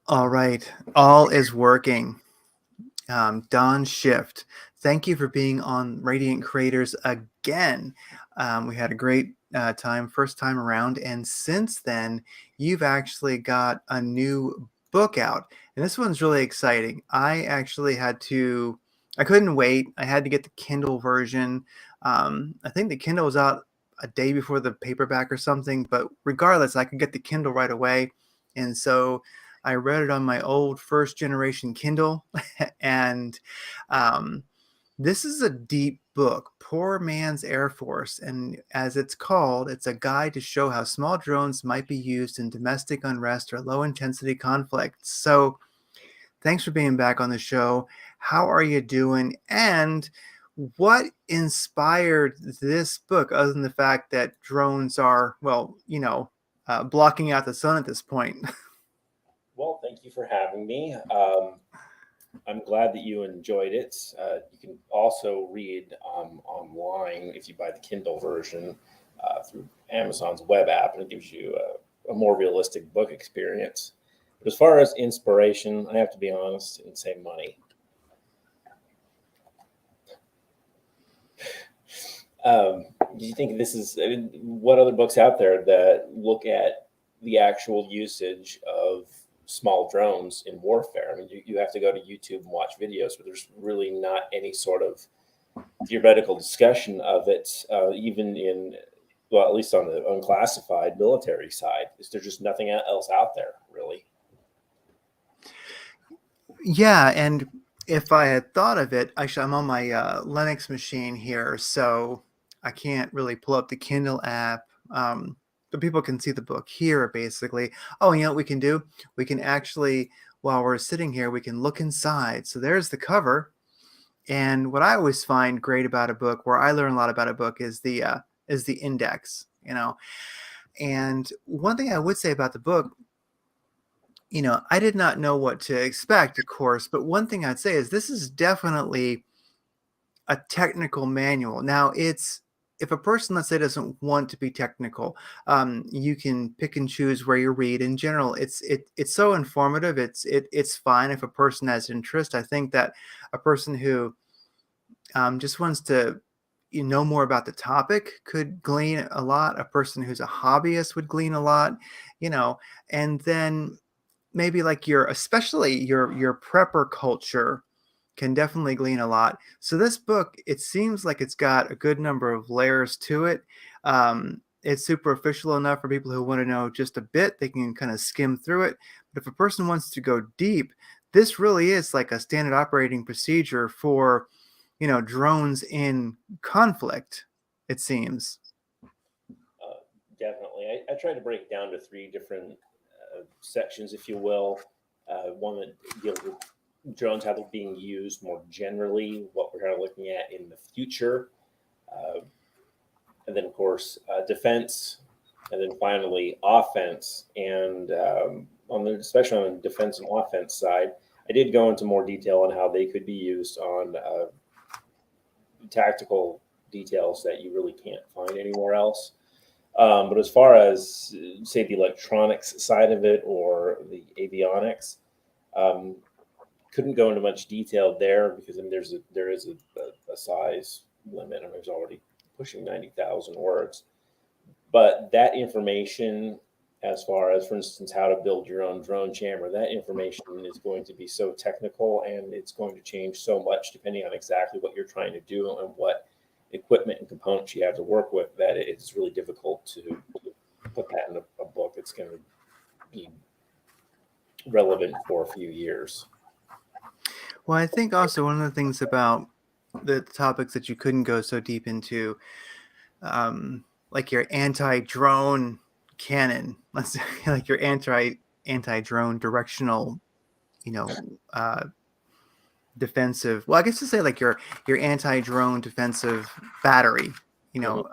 All right. All is working. Don Shift, thank you for being on Radiant Creators again. We had a great time, first time around. And since then, you've actually got a new book out. And this one's really exciting. I couldn't wait. I had to get the Kindle version. I think the Kindle was out a day before the paperback or something. But regardless, I could get the Kindle right away. And so I read it on my old first generation Kindle, and um, this is a deep book, Poor Man's Air Force. And as it's called, it's a guide to show how small drones might be used in domestic unrest or low intensity conflicts. So, thanks for being back on the show. How are you doing? And what inspired this book, other than the fact that drones are, blocking out the sun at this point? Well, thank you for having me. I'm glad that you enjoyed it. You can also read online if you buy the Kindle version through Amazon's web app, and it gives you a more realistic book experience. But as far as inspiration, I have to be honest and say money. Do you think this is what other books out there that look at the actual usage of small drones in warfare? I mean, you have to go to YouTube and watch videos, but there's really not any sort of theoretical discussion of it, even in, well, at least on the unclassified military side. There's just nothing else out there, really. Yeah, and if I had thought of it, actually, I'm on my Linux machine here, so I can't really pull up the Kindle app. But people can see the book here, basically. Oh, you know what we can do? We can actually, while we're sitting here, we can look inside. So there's the cover. And what I always find great about a book, where I learn a lot about a book, is the index. And one thing I would say about the book, I did not know what to expect, of course, but one thing I'd say is this is definitely a technical manual. Now, if a person, let's say, doesn't want to be technical, you can pick and choose where you read. In general, it's so informative. It's fine if a person has interest. I think that a person who just wants to know more about the topic could glean a lot. A person who's a hobbyist would glean a lot, and then maybe like especially your prepper culture can definitely glean a lot. So this book, it seems like it's got a good number of layers to it. It's superficial enough for people who want to know just a bit. They can kind of skim through it. But if a person wants to go deep, this really is like a standard operating procedure for, drones in conflict, it seems. Definitely. I tried to break it down to three different sections, if you will. One that deals with drones, how they're being used more generally, what we're kind of looking at in the future, and then, of course, defense, and then finally offense. And especially on the defense and offense side, I did go into more detail on how they could be used on tactical details that you really can't find anywhere else. But as far as, say, the electronics side of it or the avionics, couldn't go into much detail there because there is a size limit. I mean, there's already pushing 90,000 words. But that information, as far as, for instance, how to build your own drone jammer, that information is going to be so technical, and it's going to change so much depending on exactly what you're trying to do and what equipment and components you have to work with, that it's really difficult to put that in a book that's going to be relevant for a few years. Well, I think also one of the things about the topics that you couldn't go so deep into, like your anti-drone cannon, let's say, like your anti-drone directional, you know, uh, defensive. Well, I guess to say like your anti-drone defensive battery. You know,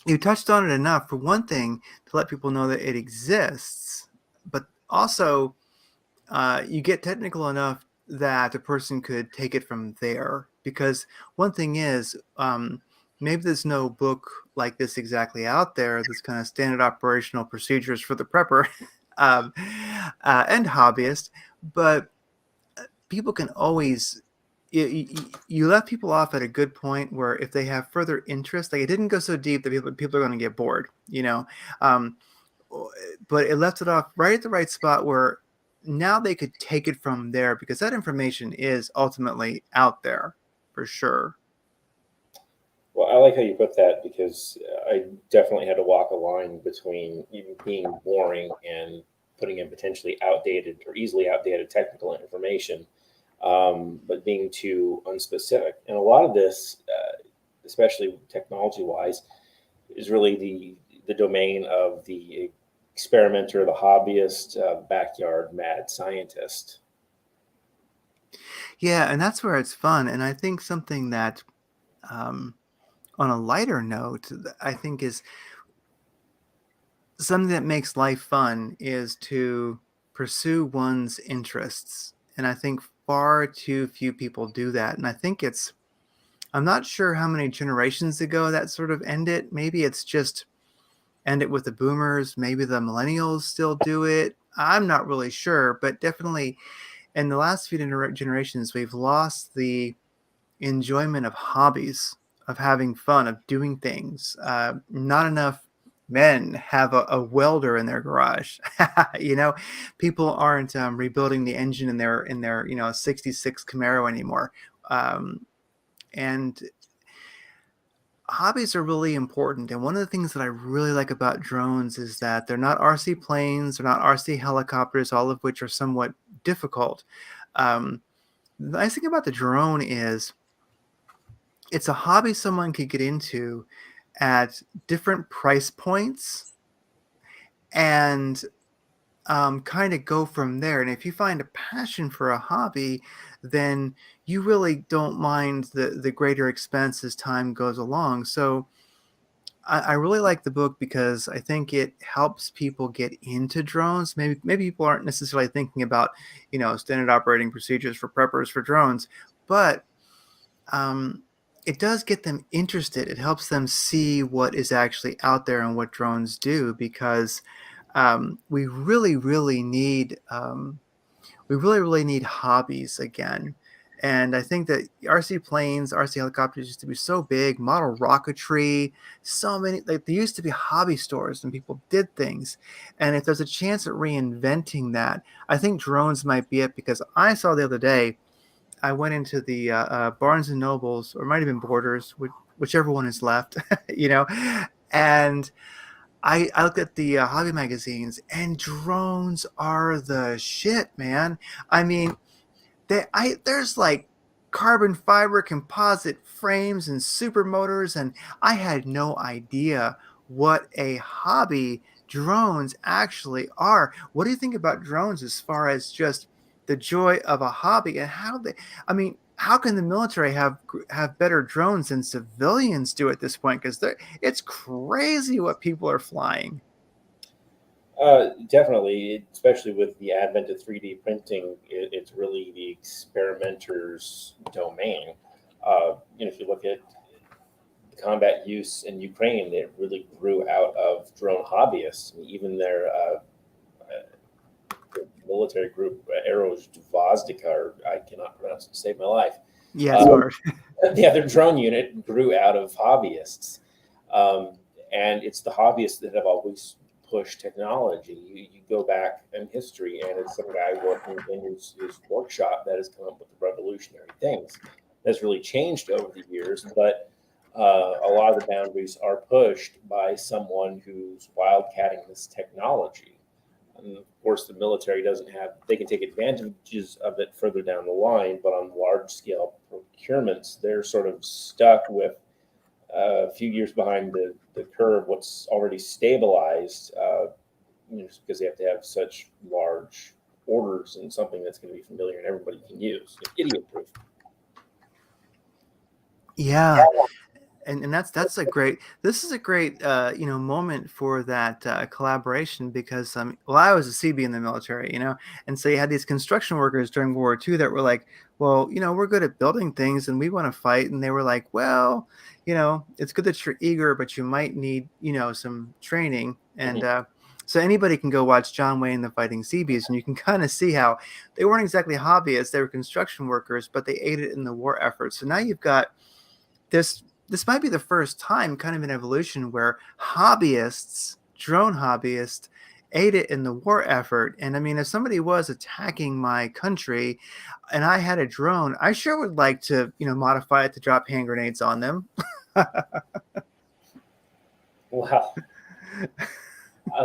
Mm-hmm. you touched on it enough, for one thing, to let people know that it exists, but also you get technical enough that a person could take it from there. Because one thing is, maybe there's no book like this exactly out there, this kind of standard operational procedures for the prepper. um, and hobbyist. But people can always you left people off at a good point where if they have further interest, like it didn't go so deep that people are going to get bored, um, but it left it off right at the right spot where now they could take it from there because that information is ultimately out there for sure. Well, I like how you put that because I definitely had to walk a line between even being boring and putting in potentially outdated or easily outdated technical information, but being too unspecific. And a lot of this, especially technology wise, is really the domain of the experimenter, the hobbyist, backyard mad scientist. Yeah, and that's where it's fun. And I think something that, um, on a lighter note, I think is something that makes life fun is to pursue one's interests. And I think far too few people do that. And I think I'm not sure how many generations ago that sort of ended. Maybe it's just ended with the boomers. Maybe the millennials still do it. I'm not really sure, but definitely in the last few generations, we've lost the enjoyment of hobbies, of having fun, of doing things. Not enough men have a welder in their garage. you know, People aren't rebuilding the engine in their 66 Camaro anymore. Um, and hobbies are really important. And one of the things that I really like about drones is that they're not RC planes, they're not RC helicopters, all of which are somewhat difficult. The nice thing about the drone is it's a hobby someone could get into at different price points and kind of go from there. And if you find a passion for a hobby, then you really don't mind the greater expense as time goes along. So I really like the book because I think it helps people get into drones. Maybe people aren't necessarily thinking about, standard operating procedures for preppers for drones, but um, it does get them interested. It helps them see what is actually out there and what drones do because we really need hobbies again. And I think that RC planes, RC helicopters used to be so big, model rocketry, so many, like there used to be hobby stores and people did things. And if there's a chance at reinventing that, I think drones might be it because I saw the other day, I went into the Barnes and Nobles, or it might have been Borders, whichever one is left, you know, and I looked at the hobby magazines, and drones are the shit, man. I mean, there's like carbon fiber composite frames and super motors, and I had no idea what a hobby drones actually are. What do you think about drones as far as just the joy of a hobby and I mean, how can the military have better drones than civilians do at this point? Because it's crazy what people are flying. Definitely, especially with the advent of 3D printing, it's really the experimenter's domain. If you look at combat use in Ukraine, it really grew out of drone hobbyists. Even their military group, Aeros Dvozdika, or I cannot pronounce it to save my life. Yeah, it's Um, hard. yeah, their drone unit grew out of hobbyists. Um, and it's the hobbyists that have always pushed technology. You go back in history, and it's some guy working in his workshop that has come up with the revolutionary things. That's really changed over the years, but a lot of the boundaries are pushed by someone who's wildcatting this technology. And of course, the military doesn't have, they can take advantages of it further down the line, but on large scale procurements, they're sort of stuck with a few years behind the curve, what's already stabilized, because they have to have such large orders and something that's going to be familiar and everybody can use. Idiot proof. Yeah, and that's a great this is a great moment for that collaboration because well, I was a CB in the military, and so you had these construction workers during World War II that were like, well, we're good at building things and we want to fight, and they were like, well, it's good that you're eager, but you might need some training. And Mm-hmm. So anybody can go watch John Wayne the Fighting Seabees, and you can kind of see how they weren't exactly hobbyists; they were construction workers, but they aided in the war effort. So now you've got this might be the first time kind of an evolution where hobbyists, drone hobbyists, aided in the war effort. And I mean, if somebody was attacking my country and I had a drone, I sure would like to, modify it to drop hand grenades on them. Well,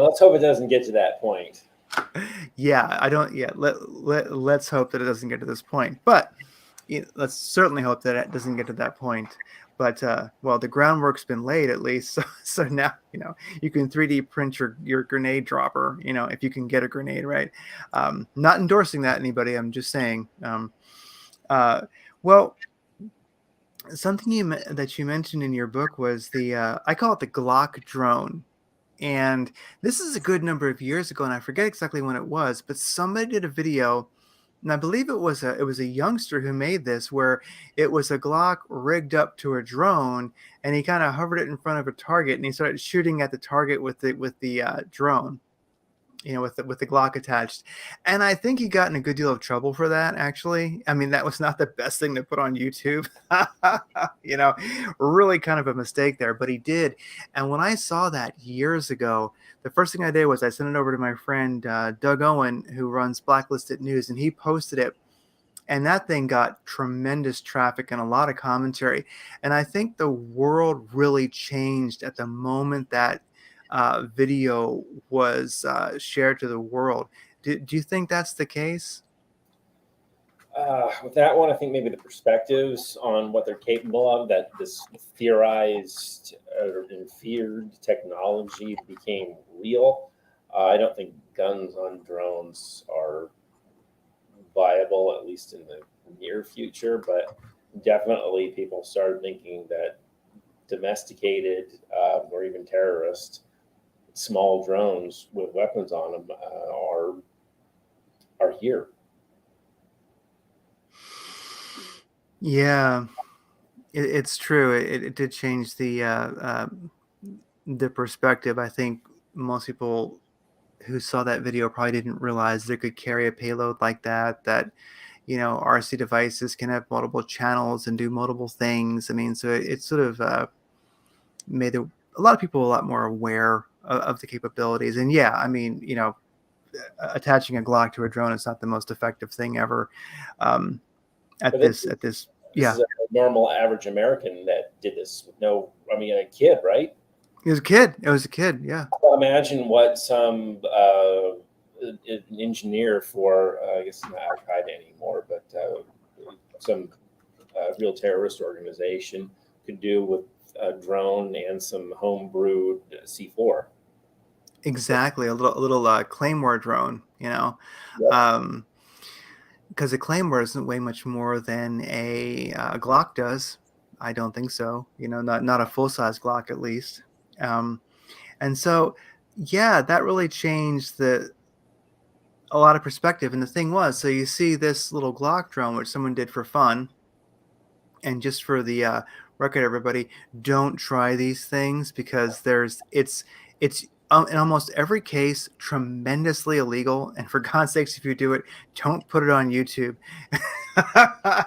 let's hope it doesn't get to that point. Yeah, I don't. Yeah, let's hope that it doesn't get to this point. But let's certainly hope that it doesn't get to that point. But well, the groundwork's been laid at least. So now you can 3D print your grenade dropper. If you can get a grenade, right? Not endorsing that anybody. I'm just saying. Uh, well, something that you mentioned in your book was the I call it the Glock drone. And this is a good number of years ago, and I forget exactly when it was, but somebody did a video, and I believe it was a youngster who made this, where it was a Glock rigged up to a drone, and he kind of hovered it in front of a target, and he started shooting at the target with the drone, with the Glock attached. And I think he got in a good deal of trouble for that, actually. I mean, that was not the best thing to put on YouTube. Really kind of a mistake there, but he did. And when I saw that years ago, the first thing I did was I sent it over to my friend Doug Owen, who runs Blacklisted News, and he posted it. And that thing got tremendous traffic and a lot of commentary. And I think the world really changed at the moment that video was shared to the world. Do you think that's the case? With that one, I think maybe the perspectives on what they're capable of, that this theorized and feared technology became real. I don't think guns on drones are viable, at least in the near future, but definitely people started thinking that domesticated or even terrorist small drones with weapons on them are here. Yeah, it's true. It did change the perspective. I think most people who saw that video probably didn't realize they could carry a payload like that. RC devices can have multiple channels and do multiple things. I mean, so it sort of made a lot of people a lot more aware of the capabilities. And yeah, I mean, attaching a Glock to a drone is not the most effective thing ever. Um, But at this, this, at this, this yeah, is a normal average American that did this with a kid, right? it was a kid. It was a kid. Yeah, Imagine what some an engineer for, I guess not Al Qaeda anymore, but some real terrorist organization could do with a drone and some home-brewed C4. exactly. A little Claymore drone. Yep. Um, because a Claymore doesn't weigh much more than a Glock does. I don't think so. Not a full size Glock at least. Um, and so, yeah, that really changed a lot of perspective. And the thing was, so you see this little Glock drone, which someone did for fun, and just for the record, everybody, don't try these things because it's in almost every case tremendously illegal. And for God's sakes, if you do it, don't put it on YouTube.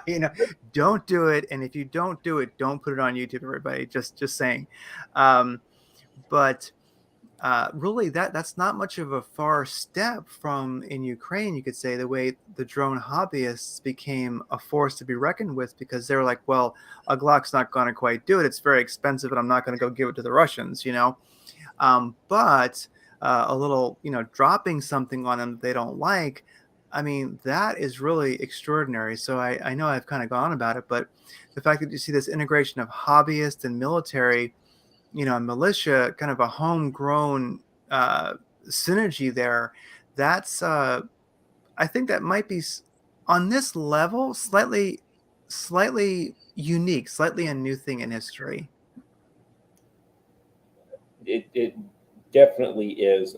you know, don't do it. And if you don't do it, don't put it on YouTube. Everybody, just saying. Um, but really that's not much of a far step from in Ukraine, you could say, the way the drone hobbyists became a force to be reckoned with, because they were like, well, a Glock's not going to quite do it. It's very expensive, and I'm not going to go give it to the Russians. But a little, dropping something on them that they don't like, I mean, that is really extraordinary. So I know I've kind of gone about it, but the fact that you see this integration of hobbyists and military, militia, kind of a homegrown uh, synergy there. That's I think that might be on this level slightly unique, slightly a new thing in history. It definitely is.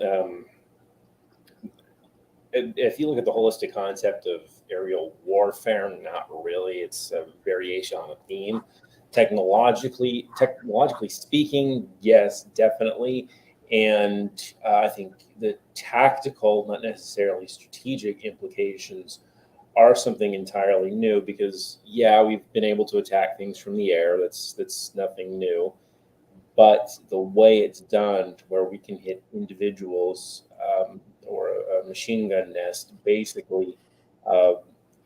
If you look at the holistic concept of aerial warfare, not really. It's a variation on a theme. Technologically speaking, yes, definitely. And I think the tactical, not necessarily strategic implications are something entirely new because, yeah, we've been able to attack things from the air. That's nothing new. But the way it's done, to where we can hit individuals or a machine gun nest, basically uh,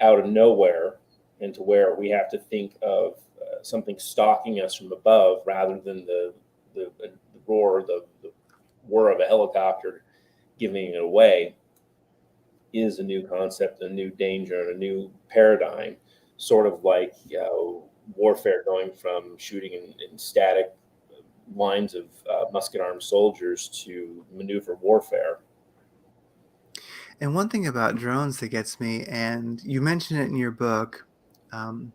out of nowhere, and to where we have to think of something stalking us from above rather than the roar, the whir of a helicopter giving it away, is a new concept, a new danger, and a new paradigm. Sort of like warfare going from shooting in static lines of musket armed soldiers to maneuver warfare. And one thing about drones that gets me, and you mention it in your book, um,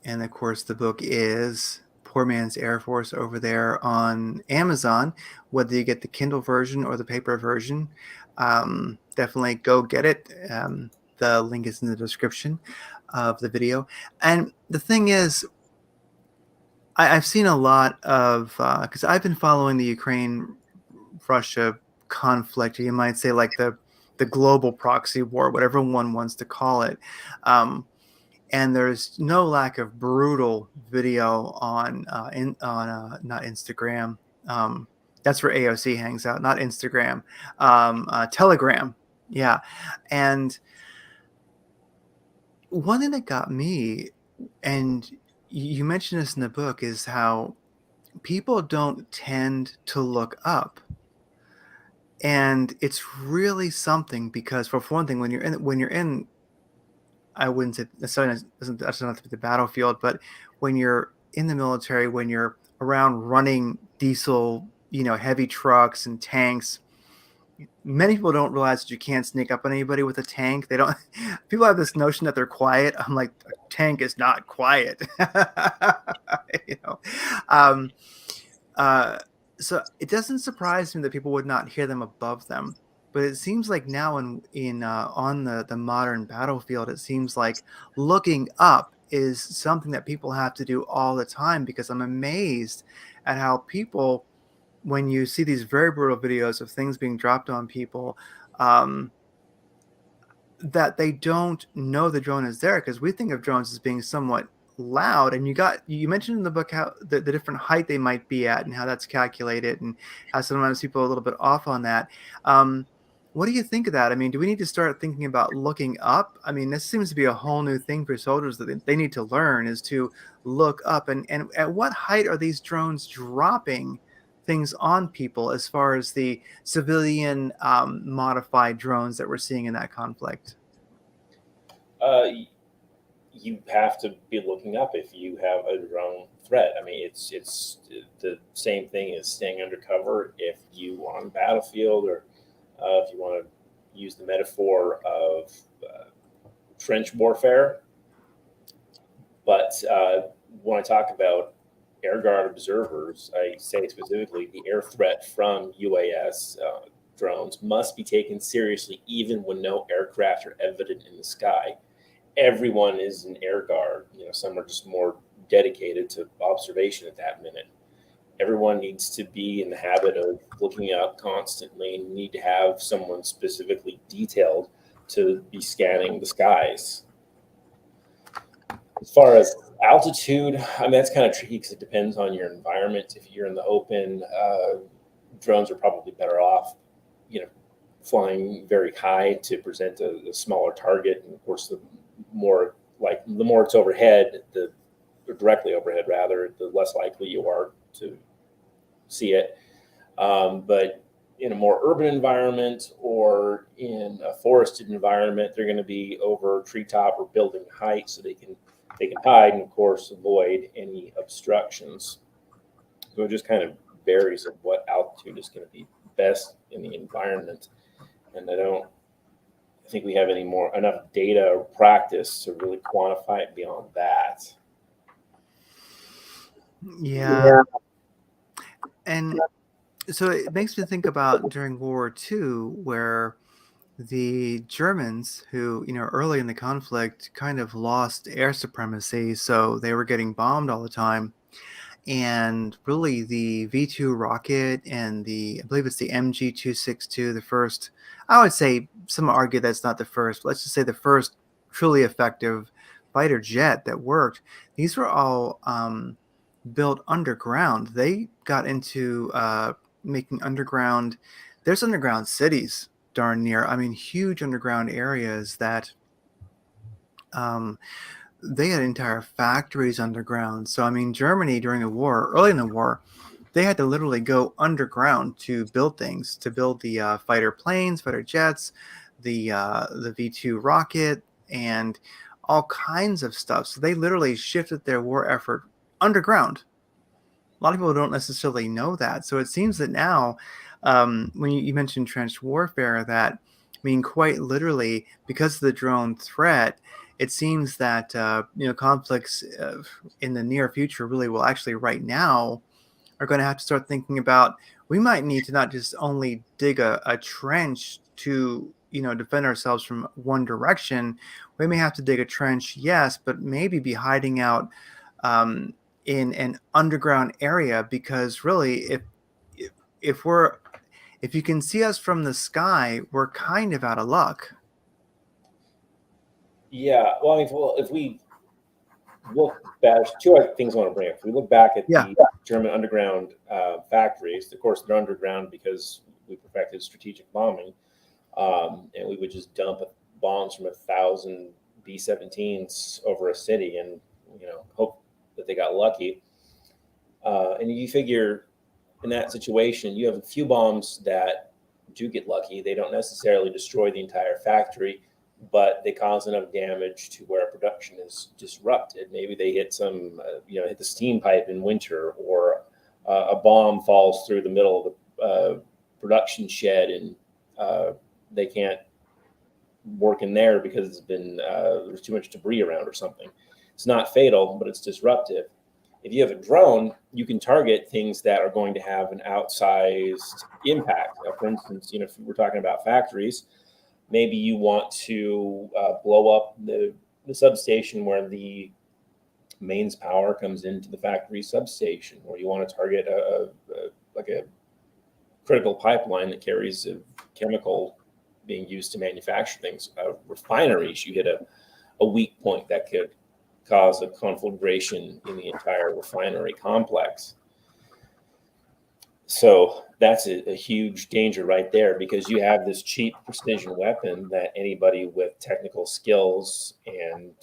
and of course, the book is Poor Man's Air Force over there on Amazon, whether you get the Kindle version or the paper version. Definitely go get it. The link is in the description of the video. And the thing is, I've seen a lot of, because I've been following the Ukraine Russia conflict, you might say, like the global proxy war, whatever one wants to call it. Um, and there's no lack of brutal video on not Instagram. Um, that's where AOC hangs out, not Instagram. Telegram, yeah. And one thing that got me, and you mentioned this in the book, is how people don't tend to look up. And it's really something because, for one thing, when you're in, I wouldn't say necessarily, doesn't have to be the battlefield, but when you're in the military, when you're around running diesel, heavy trucks and tanks, many people don't realize that you can't sneak up on anybody with a tank. They don't. People have this notion that they're quiet. I'm like, a tank is not quiet. you know. Um, uh, so it doesn't surprise me that people would not hear them above them. But it seems like now in on the modern battlefield, it seems like looking up is something that people have to do all the time, because I'm amazed at how people, when you see these very brutal videos of things being dropped on people, um, that they don't know the drone is there, because we think of drones as being somewhat loud. And you mentioned in the book how the different height they might be at and how that's calculated, and how sometimes people are a little bit off on that. um, what do you think of that? I mean, do we need to start thinking about looking up? I mean, this seems to be a whole new thing for soldiers that they need to learn, is to look up. And at what height are these drones dropping things on people, as far as the civilian modified drones that we're seeing in that conflict? Uh, you have to be looking up if you have a drone threat. I mean, it's the same thing as staying undercover if you are on the battlefield, or if you want to use the metaphor of trench warfare. But when I talk about air guard observers, I say specifically the air threat from UAS drones must be taken seriously, even when no aircraft are evident in the sky. Everyone is an air guard. Some are just more dedicated to observation at that minute. Everyone needs to be in the habit of looking up constantly, and need to have someone specifically detailed to be scanning the skies. As far as altitude, I mean, that's kind of tricky because it depends on your environment. If you're in the open, drones are probably better off, you know, flying very high to present a smaller target. And of course, the more it's overhead, the or directly overhead rather, the less likely you are to see it. But in a more urban environment or in a forested environment, they're going to be over treetop or building height, so they can hide and of course avoid any obstructions. So it just kind of varies of what altitude is going to be best in the environment. And I think we have enough data or practice to really quantify it beyond that. Yeah. And so it makes me think about during World War II, where the Germans, who, early in the conflict kind of lost air supremacy, so they were getting bombed all the time. And really, the V2 rocket and I believe it's the MG262, the first, I would say, some argue that's not the first, but let's just say the first truly effective fighter jet that worked. These were all built underground. They got into making underground, there's underground cities darn near. I mean, huge underground areas that um, they had entire factories underground. So, I mean, Germany during the war, early in the war, they had to literally go underground to build things, to build the fighter planes, fighter jets, the V2 rocket, and all kinds of stuff. So they literally shifted their war effort underground. A lot of people don't necessarily know that. So it seems that now, when you mentioned trench warfare, that I mean, quite literally, because of the drone threat, it seems that conflicts in the near future really will actually right now are going to have to start thinking about, we might need to not just only dig a trench to defend ourselves from one direction. We may have to dig a trench, yes, but maybe be hiding out um, in an underground area, because really, if if we're if you can see us from the sky, we're kind of out of luck. Yeah, well, I mean, well, if we look back, there's two other things I want to bring up. If we look back at Yeah. the German underground factories, of course, they're underground because we perfected strategic bombing, and we would just dump bombs from 1,000 B-17s over a city, and hope that they got lucky. And you figure in that situation, you have a few bombs that do get lucky. They don't necessarily destroy the entire factory, but they cause enough damage to where production is disrupted. Maybe they hit hit the steam pipe in winter, or a bomb falls through the middle of the production shed, and they can't work in there because there's too much debris around or something. It's not fatal, but it's disruptive. If you have a drone, you can target things that are going to have an outsized impact. For instance, if we're talking about factories, maybe you want to blow up the substation where the mains power comes into the factory substation, or you want to target like a critical pipeline that carries a chemical being used to manufacture things. Refineries, you hit a weak point that could cause a conflagration in the entire refinery complex. So that's a huge danger right there, because you have this cheap precision weapon that anybody with technical skills and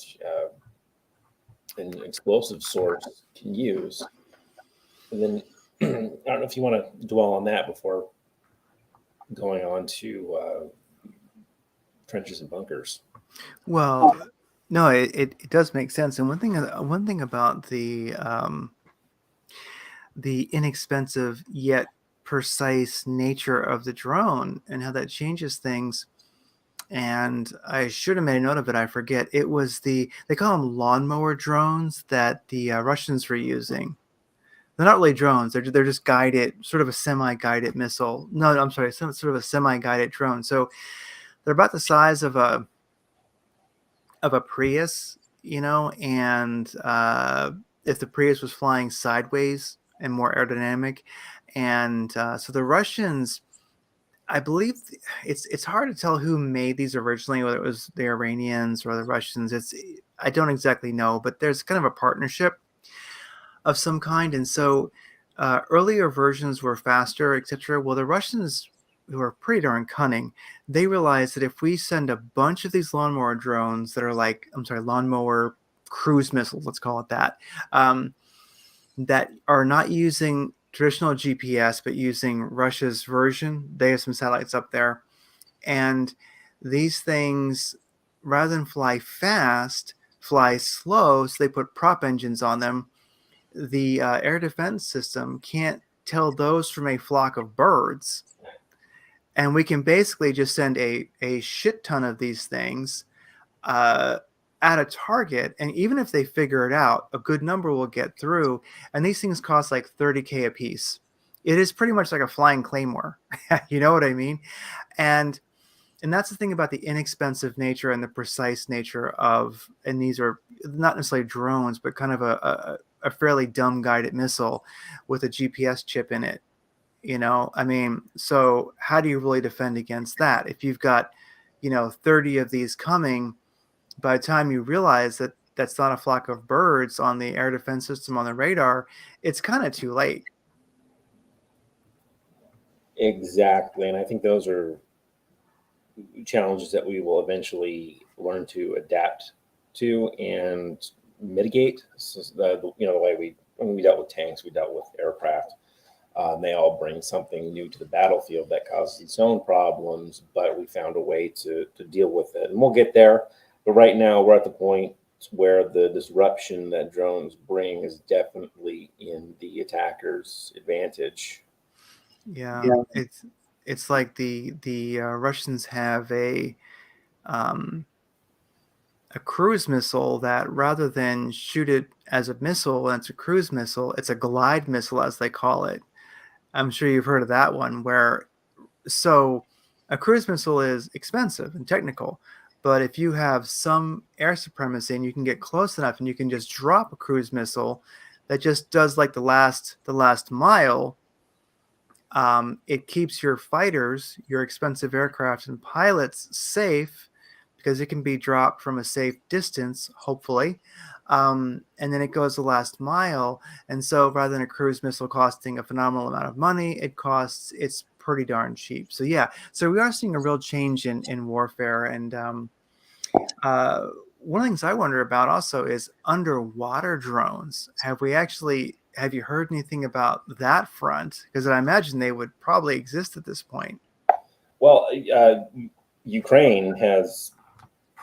an explosive source can use. And then I don't know if you want to dwell on that before going on to trenches and bunkers. Well, no, it does make sense. And one thing about the inexpensive yet precise nature of the drone and how that changes things. And I should have made a note of it. I forget. It was they call them lawnmower drones that the Russians were using. They're not really drones. They're just guided, sort of a semi-guided missile. No, I'm sorry, sort of a semi-guided drone. So they're about the size of a Prius, and if the Prius was flying sideways and more aerodynamic, and so the Russians, I believe, it's hard to tell who made these originally, whether it was the Iranians or the Russians. I don't exactly know, but there's kind of a partnership of some kind, and so earlier versions were faster, etc. Well, the Russians, who are pretty darn cunning, they realized that if we send a bunch of these lawnmower drones that are like, I'm sorry, lawnmower cruise missiles, let's call it that, that are not using traditional GPS but using Russia's version. They have some satellites up there, and these things, rather than fly fast, fly slow. So they put prop engines on them. The air defense system can't tell those from a flock of birds, and we can basically just send a shit ton of these things uh, at a target, and even if they figure it out, a good number will get through. And these things cost like 30K a piece. It is pretty much like a flying claymore. You know what I mean? And that's the thing about the inexpensive nature and the precise nature of, and these are not necessarily drones, but kind of a fairly dumb guided missile with a GPS chip in it. I mean, so how do you really defend against that? If you've got, 30 of these coming, by the time you realize that that's not a flock of birds on the air defense system on the radar, it's kind of too late. Exactly, and I think those are challenges that we will eventually learn to adapt to and mitigate. So the way when we dealt with tanks, we dealt with aircraft. They all bring something new to the battlefield that causes its own problems, but we found a way to deal with it, and we'll get there. But right now, we're at the point where the disruption that drones bring is definitely in the attacker's advantage. Yeah, it's like the Russians have um, a cruise missile that rather than shoot it as a missile and it's a cruise missile, it's a glide missile as they call it. I'm sure you've heard of that one where so a cruise missile is expensive and technical, but if you have some air supremacy and you can get close enough and you can just drop a cruise missile that just does like the last mile, it keeps your fighters, your expensive aircraft and pilots safe because it can be dropped from a safe distance, hopefully. And then it goes the last mile. And so rather than a cruise missile costing a phenomenal amount of money, it's pretty darn cheap. So yeah, so we are seeing a real change in warfare. And uh, one of the things I wonder about also is underwater drones. Have you heard anything about that front? Because I imagine they would probably exist at this point. Well, Ukraine has,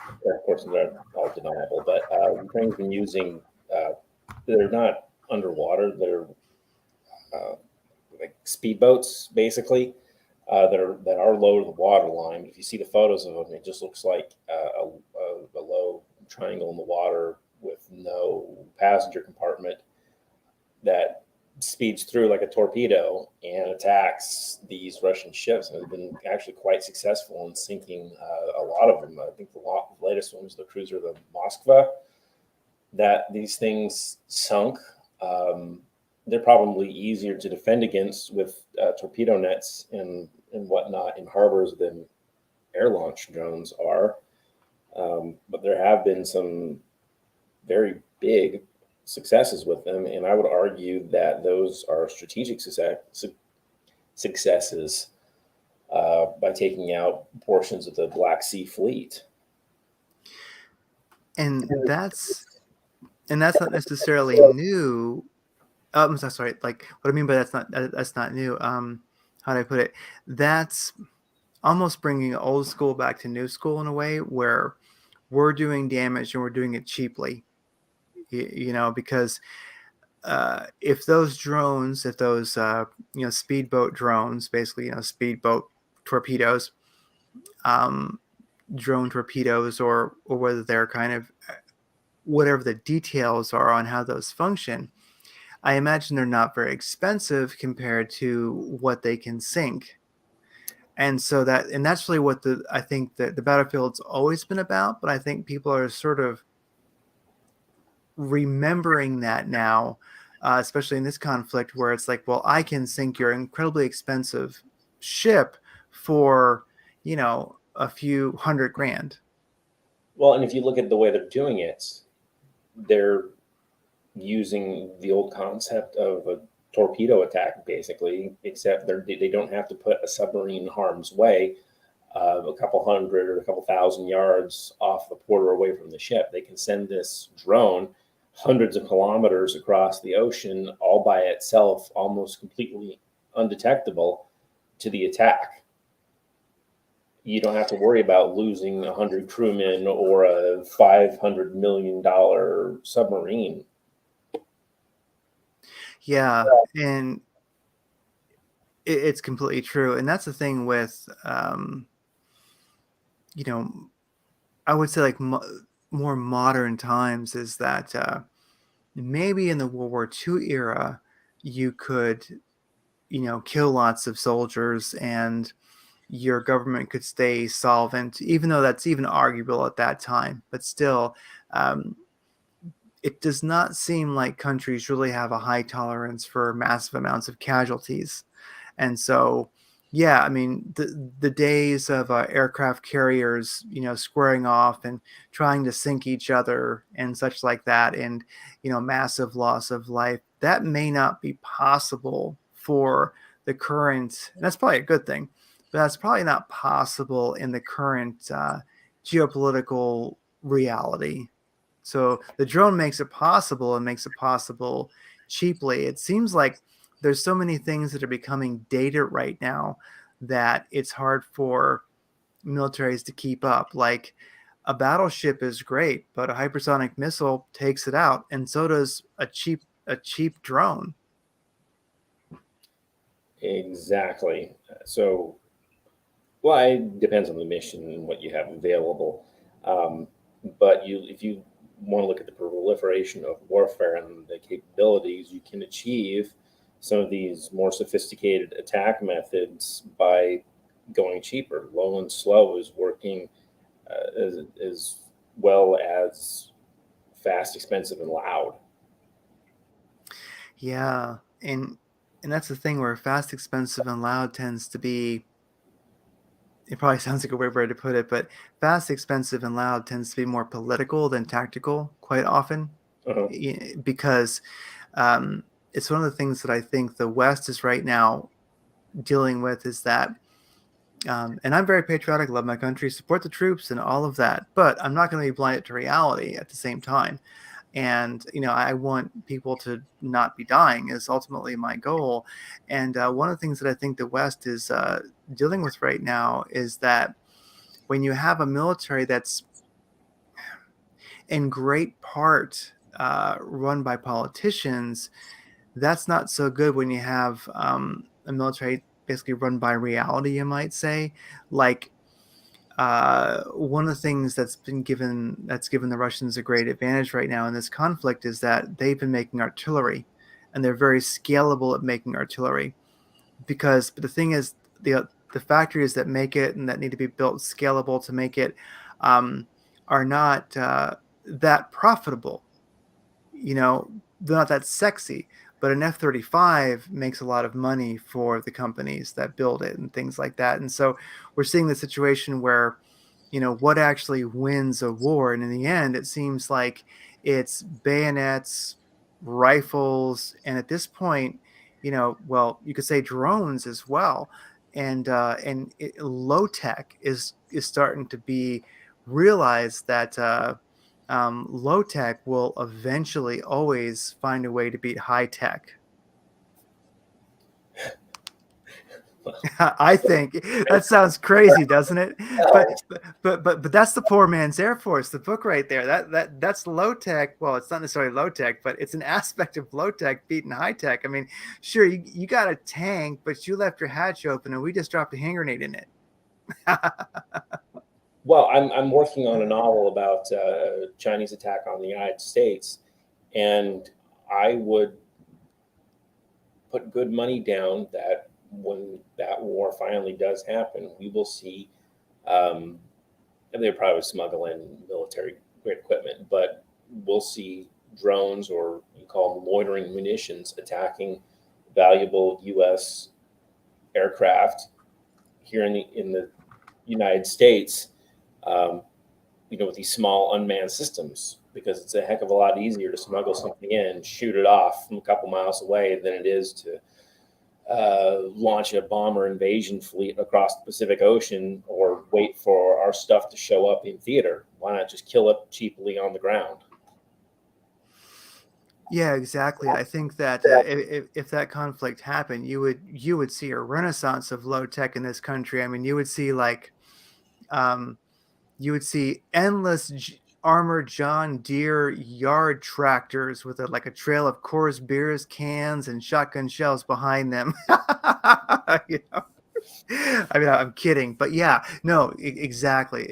of course, they're all deniable, but Ukraine's been using. They're not underwater; they're like speedboats, basically, that are low to the water line. If you see the photos of them, it just looks like a low triangle in the water with no passenger compartment that speeds through like a torpedo and attacks these Russian ships, and has been actually quite successful in sinking a lot of them. I think the latest one was the cruiser, the Moskva, that these things sunk. They're probably easier to defend against with torpedo nets and whatnot in harbors than air launched drones are. But there have been some very big successes with them, and I would argue that those are strategic successes by taking out portions of the Black Sea Fleet. And that's not necessarily new. I'm sorry. Like what I mean by that's not new. How do I put it? That's almost bringing old school back to new school in a way where we're doing damage and we're doing it cheaply. Because if those speedboat drones, basically speedboat torpedoes, um, drone torpedoes, or whether they're kind of whatever the details are on how those function, I imagine they're not very expensive compared to what they can sink. And that's really what I think that the battlefield's always been about, but I think people are sort of remembering that now, especially in this conflict where it's like, well, I can sink your incredibly expensive ship for, a few $100,000. Well, and if you look at the way they're doing it, they're using the old concept of a torpedo attack, basically, except they don't have to put a submarine in harm's way a couple hundred or a couple thousand yards off the port or away from the ship. They can send this drone hundreds of kilometers across the ocean all by itself, almost completely undetectable to the attack. You don't have to worry about losing 100 crewmen or a $500 million submarine. Yeah, and it's completely true. And that's the thing with, you know, I would say like more modern times is that maybe in the World War II era, you could, kill lots of soldiers and your government could stay solvent, even though that's even arguable at that time. But still, um, it does not seem like countries really have a high tolerance for massive amounts of casualties. And so, yeah, I mean, the days of aircraft carriers, squaring off and trying to sink each other and such like that, and massive loss of life, that may not be possible for the current. And that's probably a good thing, but that's probably not possible in the current geopolitical reality. So the drone makes it possible and makes it possible cheaply. It seems like there's so many things that are becoming dated right now that it's hard for militaries to keep up. Like a battleship is great, but a hypersonic missile takes it out, and so does a cheap drone. Exactly. So, well, it depends on the mission and what you have available. Um, but if you want to look at the proliferation of warfare and the capabilities, you can achieve some of these more sophisticated attack methods by going cheaper. Low and slow is working as well as fast, expensive, and loud. Yeah, and that's the thing where fast, expensive, and loud tends to be. It probably sounds like a weird way to put it, but fast, expensive, and loud tends to be more political than tactical quite often, Uh-huh. because um, it's one of the things that I think the West is right now dealing with is that, and I'm very patriotic, love my country, support the troops, and all of that, but I'm not going to be blinded to reality at the same time. And I want people to not be dying is ultimately my goal. And one of the things that I think the West is dealing with right now is that when you have a military that's in great part run by politicians, that's not so good when you have a military basically run by reality, you might say. Like one of the things that's given the Russians a great advantage right now in this conflict is that they've been making artillery, and they're very scalable at making artillery. But the thing is, the factories that make it and that need to be built scalable to make it um, are not that profitable. They're not that sexy. But an F-35 makes a lot of money for the companies that build it and things like that. And so we're seeing the situation where, what actually wins a war. And in the end, it seems like it's bayonets, rifles, and at this point, well, you could say drones as well. And low tech is starting to be realized that low tech will eventually always find a way to beat high tech. I think that sounds crazy, doesn't it? But Well, but that's the poor man's Air Force, the book right there. That's low tech. Well, it's not necessarily low tech, but it's an aspect of low tech beating high tech. I mean, sure, you got a tank, but you left your hatch open and we just dropped a hand grenade in it. I'm working on a novel about Chinese attack on the United States, and I would put good money down that when that war finally does happen, we will see. Um, and they probably smuggle in military grade equipment, but we'll see drones, or you call them loitering munitions, attacking valuable U.S. aircraft here in the United States. Um, with these small unmanned systems, because it's a heck of a lot easier to smuggle something in, shoot it off from a couple miles away than it is to launch a bomber invasion fleet across the Pacific Ocean or wait for our stuff to show up in theater. Why not just kill it cheaply on the ground? Yeah, exactly. I think that if that conflict happened, you would see a renaissance of low tech in this country. I mean, you would see like um, you would see endless armored John Deere yard tractors with like a trail of Coors beers cans and shotgun shells behind them. You know? I mean, I'm kidding, but yeah, no, exactly.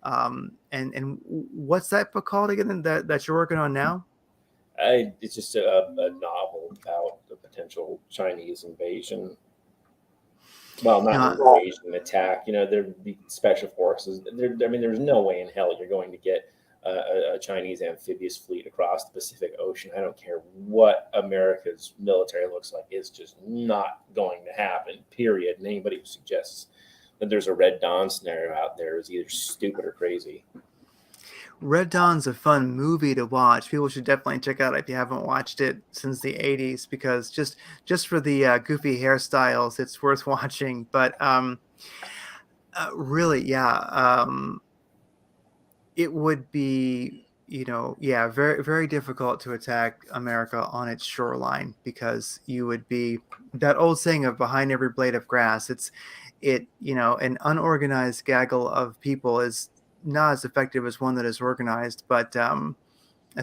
And what's that book called again that you're working on now? It's just a novel about the potential Chinese invasion. Well, not Now, invasion, attack. There'd be special forces. I mean, there's no way in hell you're going to get a Chinese amphibious fleet across the Pacific Ocean. I don't care what America's military looks like. It's just not going to happen, period. And anybody who suggests that there's a Red Dawn scenario out there is either stupid or crazy. Red Dawn's a fun movie to watch. People should definitely check out if you haven't watched it since the 80s, because just for the goofy hairstyles, it's worth watching. But really, yeah, it would be, yeah, very, very difficult to attack America on its shoreline, because you would be that old saying of behind every blade of grass. An unorganized gaggle of people is not as effective as one that is organized. But I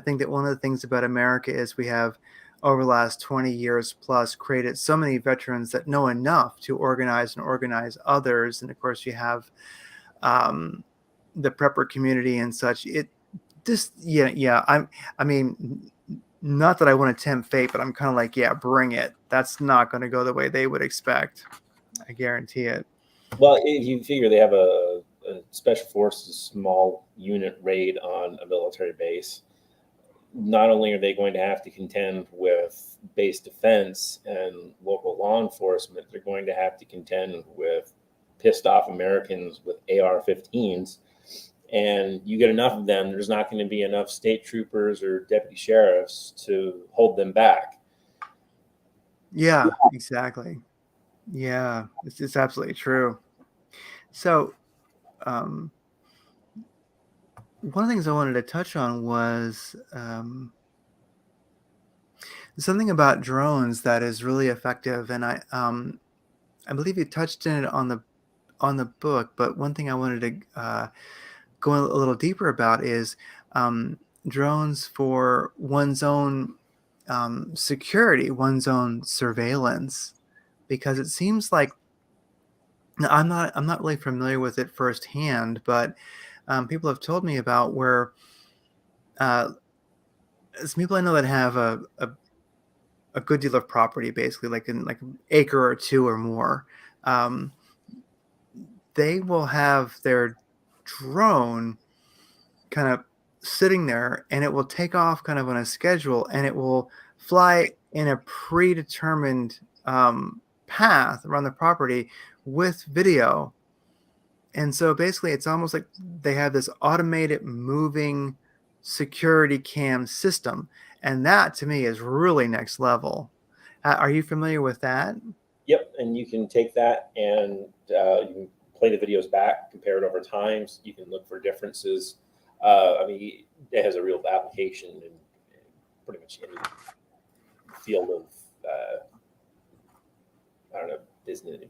think that one of the things about America is we have, over the last 20 years plus, created so many veterans that know enough to organize and organize others. And of course, you have um, the prepper community and such. It just, yeah, yeah. I mean, not that I want to tempt fate, but I'm kind of like, yeah, bring it. That's not going to go the way they would expect. I guarantee it. Well, if you figure they have a special forces small unit raid on a military base, not only are they going to have to contend with base defense and local law enforcement, they're going to have to contend with pissed off Americans with AR-15s. And you get enough of them, there's not going to be enough state troopers or deputy sheriffs to hold them back. Yeah, exactly. Yeah, it's absolutely true. So, um, one of the things I wanted to touch on was something about drones that is really effective, and I believe you touched in it on the book. But one thing I wanted to go a little deeper about is um, drones for one's own security, one's own surveillance, because it seems like, now, I'm not really familiar with it firsthand, but people have told me about where some people I know that have a good deal of property, basically like in like an acre or two or more. Um, they will have their drone kind of sitting there, and it will take off kind of on a schedule, and it will fly in a predetermined path around the property with video. And so basically, it's almost like they have this automated moving security cam system. And that to me is really next level. Are you familiar with that? Yep, and you can take that and you can play the videos back, compare it over time. So you can look for differences. I mean, it has a real application in pretty much any field of, I don't know, business.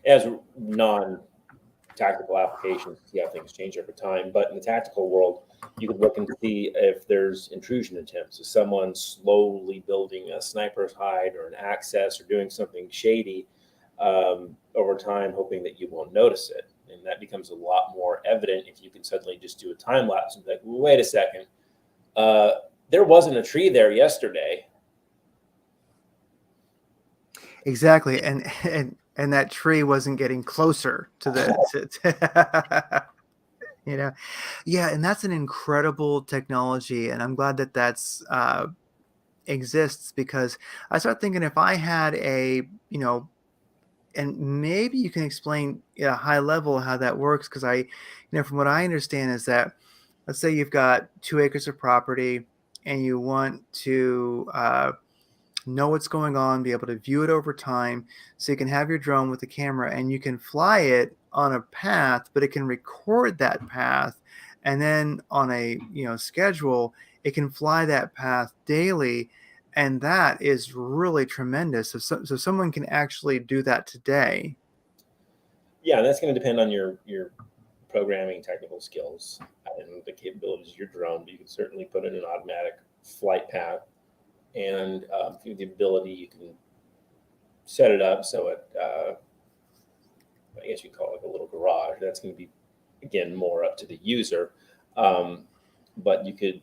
It has non-tactical applications to see how things change over time. But in the tactical world, you can look and see if there's intrusion attempts. Is someone slowly building a sniper's hide or an access or doing something shady over time, hoping that you won't notice it. And that becomes a lot more evident if you can suddenly just do a time lapse and be like, wait a second, there wasn't a tree there yesterday. Exactly. And that tree wasn't getting closer to yeah. And that's an incredible technology. And I'm glad that that's exists, because I start thinking, if I had and maybe you can explain at a high level how that works. Because from what I understand is that, let's say you've got 2 acres of property, and you want to know what's going on, be able to view it over time. So you can have your drone with the camera, and you can fly it on a path, but it can record that path. And then on a schedule, it can fly that path daily. And that is really tremendous. So someone can actually do that today. Yeah, and that's going to depend on your programming technical skills and the capabilities of your drone. But you can certainly put in an automatic flight path, and through the ability, you can set it up so it, I guess you call it like a little garage. That's going to be, again, more up to the user. But you could,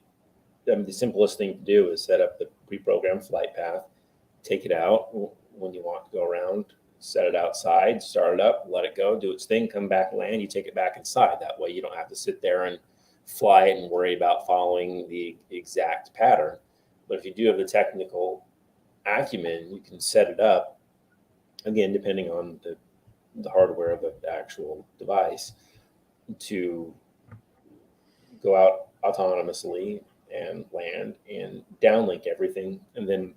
I mean, the simplest thing to do is set up the pre-programmed flight path, take it out when you want to go around, set it outside, start it up, let it go, do its thing, come back, land, you take it back inside. That way you don't have to sit there and fly it and worry about following the exact pattern. But if you do have the technical acumen, you can set it up, again, depending on the hardware of the actual device, to go out autonomously and land and downlink everything. And then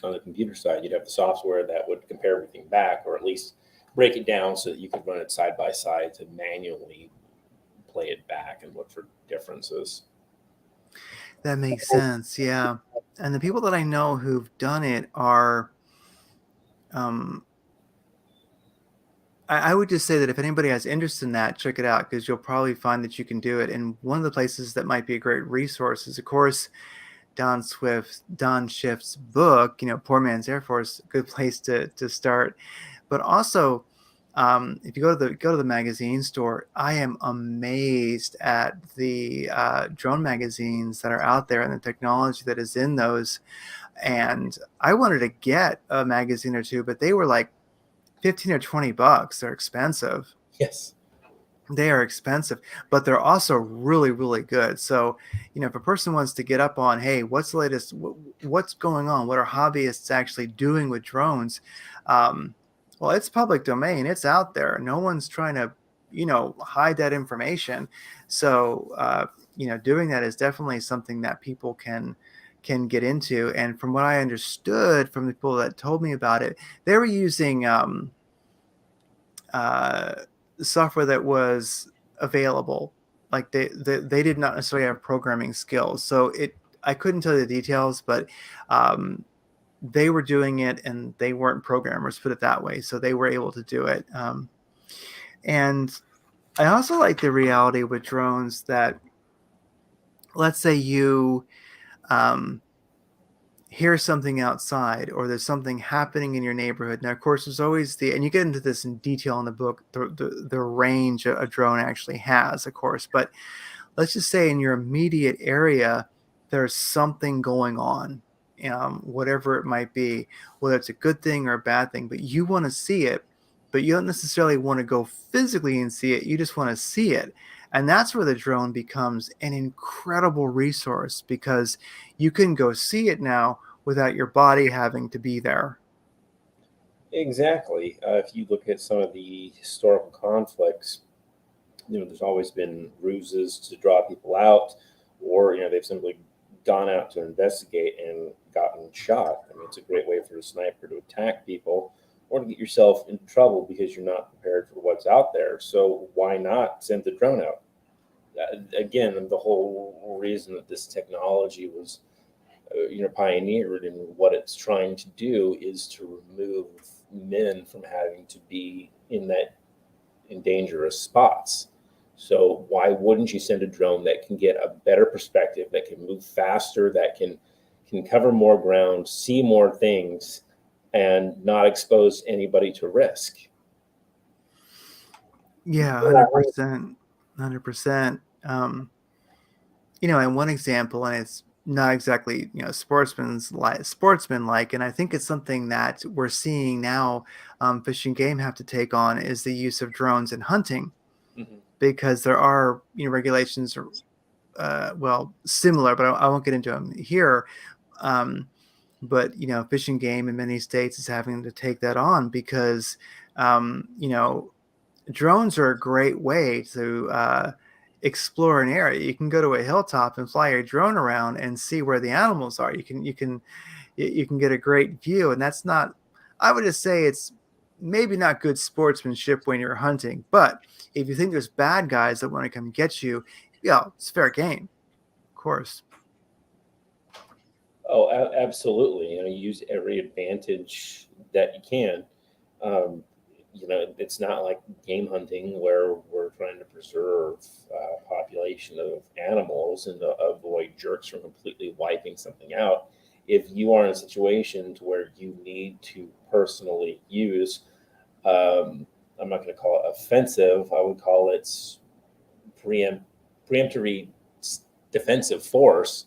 on the computer side, you'd have the software that would compare everything back, or at least break it down so that you could run it side by side to manually play it back and look for differences. That makes sense. Yeah. And the people that I know who've done it are, um, I would just say that if anybody has interest in that, check it out because you'll probably find that you can do it. And one of the places that might be a great resource is, of course, Don Schiff's book, Poor Man's Air Force, good place to start. But also, if you go to the magazine store, I am amazed at the drone magazines that are out there and the technology that is in those. And I wanted to get a magazine or two, but they were like 15 or $20. They're expensive. Yes. They are expensive, but they're also really, really good. So, if a person wants to get up on, hey, what's the latest? What's going on? What are hobbyists actually doing with drones? Um, well, it's public domain. It's out there. No one's trying to, hide that information. So, doing that is definitely something that people can get into. And from what I understood from the people that told me about it, they were using uh, software that was available. Like they did not necessarily have programming skills. So I couldn't tell you the details, but they were doing it and they weren't programmers, put it that way. So they were able to do it. And I also like the reality with drones that, let's say you um, hear something outside or there's something happening in your neighborhood. Now, of course, there's always and you get into this in detail in the book, the range a drone actually has, of course. But let's just say in your immediate area, there's something going on, whatever it might be, whether it's a good thing or a bad thing, but you want to see it, but you don't necessarily want to go physically and see it. You just want to see it. And that's where the drone becomes an incredible resource because you can go see it now without your body having to be there. Exactly. If you look at some of the historical conflicts, there's always been ruses to draw people out, or they've simply gone out to investigate and gotten shot. I mean, it's a great way for a sniper to attack people or to get yourself in trouble because you're not prepared for what's out there. So why not send the drone out? Again, the whole reason that this technology was pioneered and what it's trying to do is to remove men from having to be in dangerous spots. So why wouldn't you send a drone that can get a better perspective, that can move faster, that can cover more ground, see more things, and not expose anybody to risk? Yeah, 100%. 100%. And one example, and it's not exactly, sportsman like, and I think it's something that we're seeing now, Fish and Game have to take on is the use of drones in hunting Mm-hmm. because there are, regulations, well, similar, but I won't get into them here. Um, but Fish and Game in many states is having to take that on because, drones are a great way to explore an area. You can go to a hilltop and fly your drone around and see where the animals are. You can get a great view, and that's not. I would just say it's maybe not good sportsmanship when you're hunting, but if you think there's bad guys that want to come get you, yeah, it's fair game, of course. Oh, absolutely. You use every advantage that you can. Um, it's not like game hunting where we're trying to preserve population of animals and to avoid jerks from completely wiping something out. If you are in a situation to where you need to personally use, I'm not going to call it offensive. I would call it preempt, preemptory defensive force.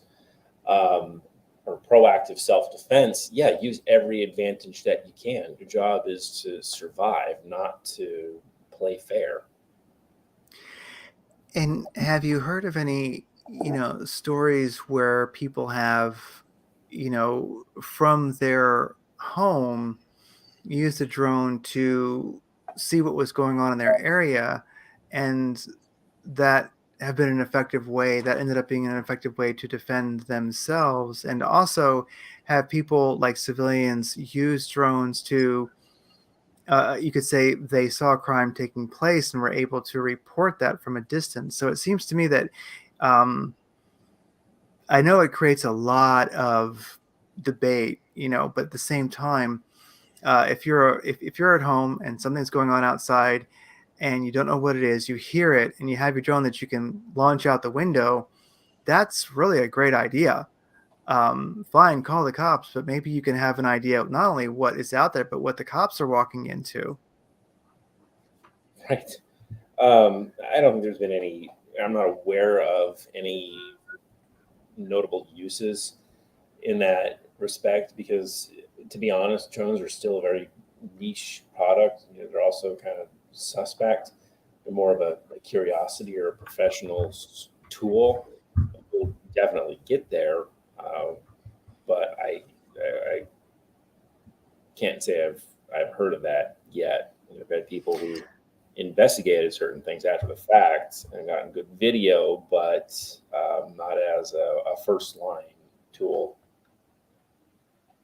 Um, or proactive self-defense, yeah, use every advantage that you can. Your job is to survive, not to play fair. And have you heard of any, stories where people have, from their home used a drone to see what was going on in their area, and that have been an effective way that ended up being an effective way to defend themselves, and also have people like civilians use drones to you could say they saw a crime taking place and were able to report that from a distance. So it seems to me that um, I know it creates a lot of debate, but at the same time, if you're at home and something's going on outside and you don't know what it is, you hear it, and you have your drone that you can launch out the window. That's really a great idea. Fine, call the cops, but maybe you can have an idea of not only what is out there, but what the cops are walking into. Right. I don't think there's been any. I'm not aware of any notable uses in that respect because, to be honest, drones are still a very niche product. They're also kind of suspect. They're more of a curiosity or a professional tool. We'll definitely get there, uh, but I can't say I've heard of that yet. I've had people who investigated certain things after the fact and gotten good video, but not as a first line tool.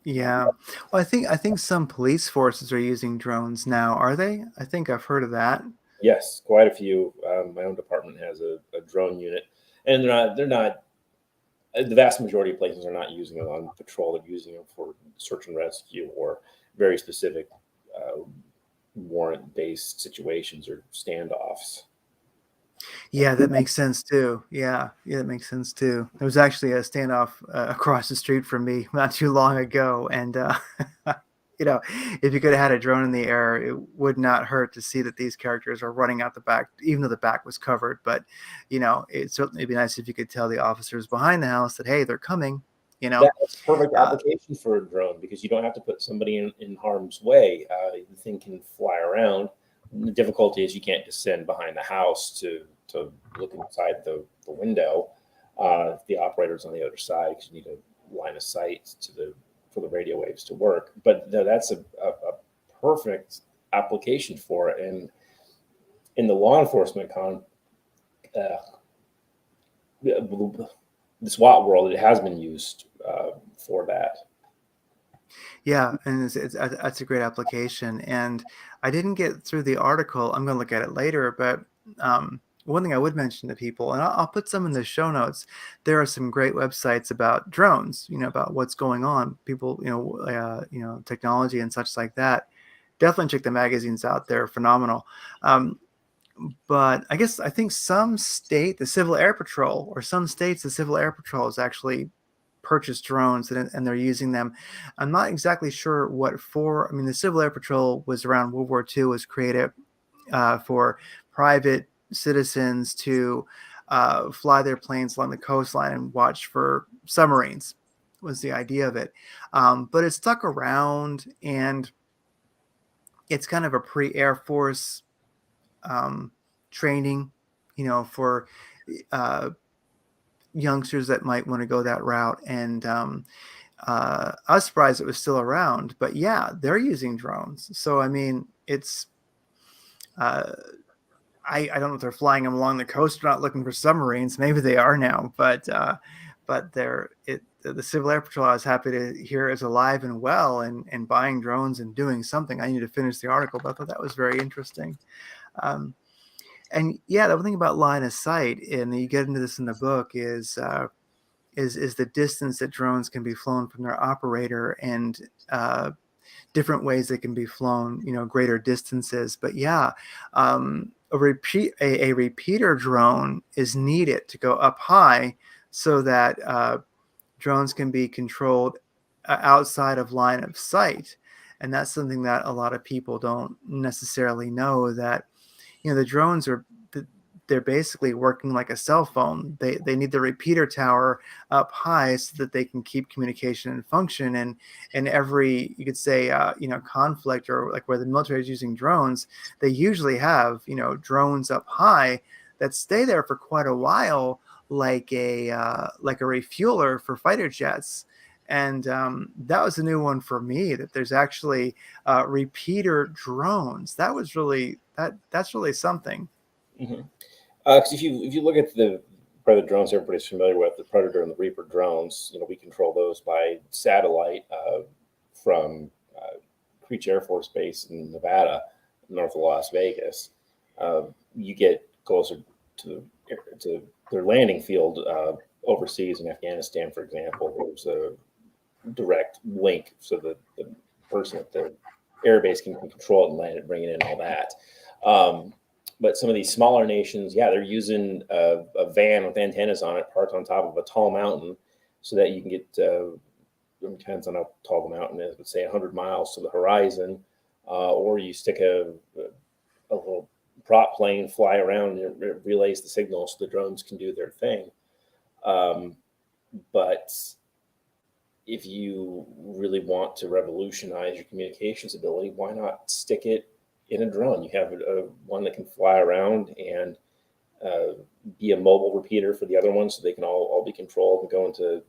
Yeah. Well, I think some police forces are using drones now, are they? I think I've heard of that. Yes, quite a few. My own department has a drone unit, and they're not. The vast majority of places are not using them on patrol. They're using them for search and rescue or very specific warrant-based situations or standoffs. Yeah, that makes sense too. Yeah, that makes sense too. There was actually a standoff across the street from me not too long ago, and you know, if you could have had a drone in the air, it would not hurt to see that these characters are running out the back, even though the back was covered. But it'd certainly be nice if you could tell the officers behind the house that hey, they're coming. You know, That's a perfect uh, application for a drone because you don't have to put somebody in harm's way. The thing can fly around. The difficulty is you can't descend behind the house to look inside the window. The operator's on the other side because you need a line of sight for the radio waves to work. But that's a perfect application for it. And in the law enforcement uh, the SWAT world, it has been used for that. yeah, and that's a great application. And I didn't get through the article. I'm going to look at it later, but one thing I would mention to people, and I'll put some in the show notes. There are some great websites about drones. About what's going on. People, technology and such like that. Definitely check the magazines out. They're phenomenal. Um, but I think some state, the Civil Air Patrol, or some states, the Civil Air Patrol has actually purchased drones and they're using them. I'm not exactly sure what for. I mean, the Civil Air Patrol was around World War II, was created for private citizens to fly their planes along the coastline and watch for submarines, was the idea of it. But it stuck around, and it's kind of a pre-Air Force um, training, for uh, youngsters that might want to go that route. And I was surprised it was still around, but yeah, they're using drones. So I mean, it's uh, I don't know if they're flying them along the coast or not looking for submarines. Maybe they are now, but the Civil Air Patrol, I was happy to hear, is alive and well and buying drones and doing something. I need to finish the article, but I thought that was very interesting. Um, and yeah, the one thing about line of sight, and you get into this in the book, is the distance that drones can be flown from their operator, and different ways they can be flown, greater distances. But yeah, a repeater drone is needed to go up high so that drones can be controlled outside of line of sight. And that's something that a lot of people don't necessarily know, that the drones they're basically working like a cell phone. They need the repeater tower up high so that they can keep communication and function. And every, you could say, conflict, or like where the military is using drones, they usually have drones up high that stay there for quite a while, like a refueler for fighter jets. And that was a new one for me, that there's actually repeater drones. That was really that's really something. Mhm. 'Cause if you look at the Predator drones everybody's familiar with, the Predator and the Reaper drones, we control those by satellite from Creech Air Force Base in Nevada, north of Las Vegas. You get closer to to their landing field overseas in Afghanistan, for example. There's a direct link so that the person at the airbase can control it and land it, bring it in, all that. But some of these smaller nations, yeah, they're using a van with antennas on it, parked on top of a tall mountain, so that you can get, it depends on how tall the mountain is, but say 100 miles to the horizon, or you stick a little prop plane, fly around, and it relays the signal so the drones can do their thing. But if you really want to revolutionize your communications ability, why not stick it in a drone? You have one that can fly around and uh, be a mobile repeater for the other ones, so they can all be controlled and go into,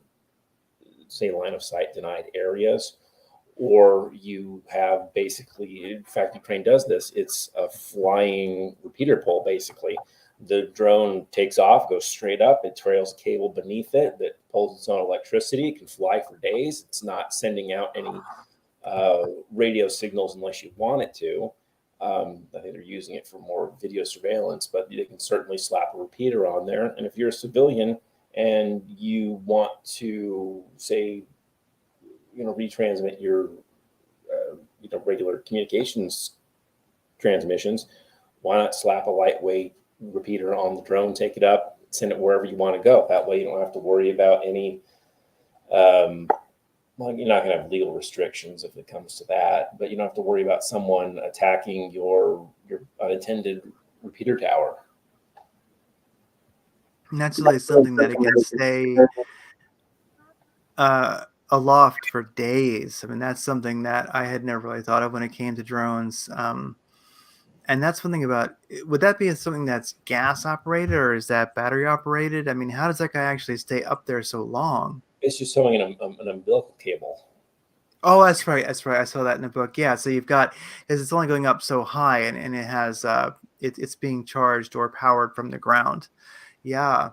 say, line of sight denied areas. Or you have basically, in fact, Ukraine does this. It's a flying repeater pole, basically. The drone takes off, goes straight up. It trails a cable beneath it that pulls its own electricity. It can fly for days. It's not sending out any radio signals unless you want it to. I think they're using it for more video surveillance, but they can certainly slap a repeater on there. And if you're a civilian and you want to, say, retransmit your regular communications transmissions, why not slap a lightweight repeater on the drone, take it up, send it wherever you want to go? That way you don't have to worry about any well, you're not going to have legal restrictions if it comes to that, but you don't have to worry about someone attacking your unattended repeater tower. And that's really something that it can stay aloft for days. I mean, that's something that I had never really thought of when it came to drones. And that's one thing about, would that be something that's gas operated or is that battery operated? I mean, how does that guy actually stay up there so long? It's just showing an umbilical cable. Oh, that's right. That's right. I saw that in the book. Yeah. So you've got, because it's only going up so high, and it has, it's being charged or powered from the ground. Yeah.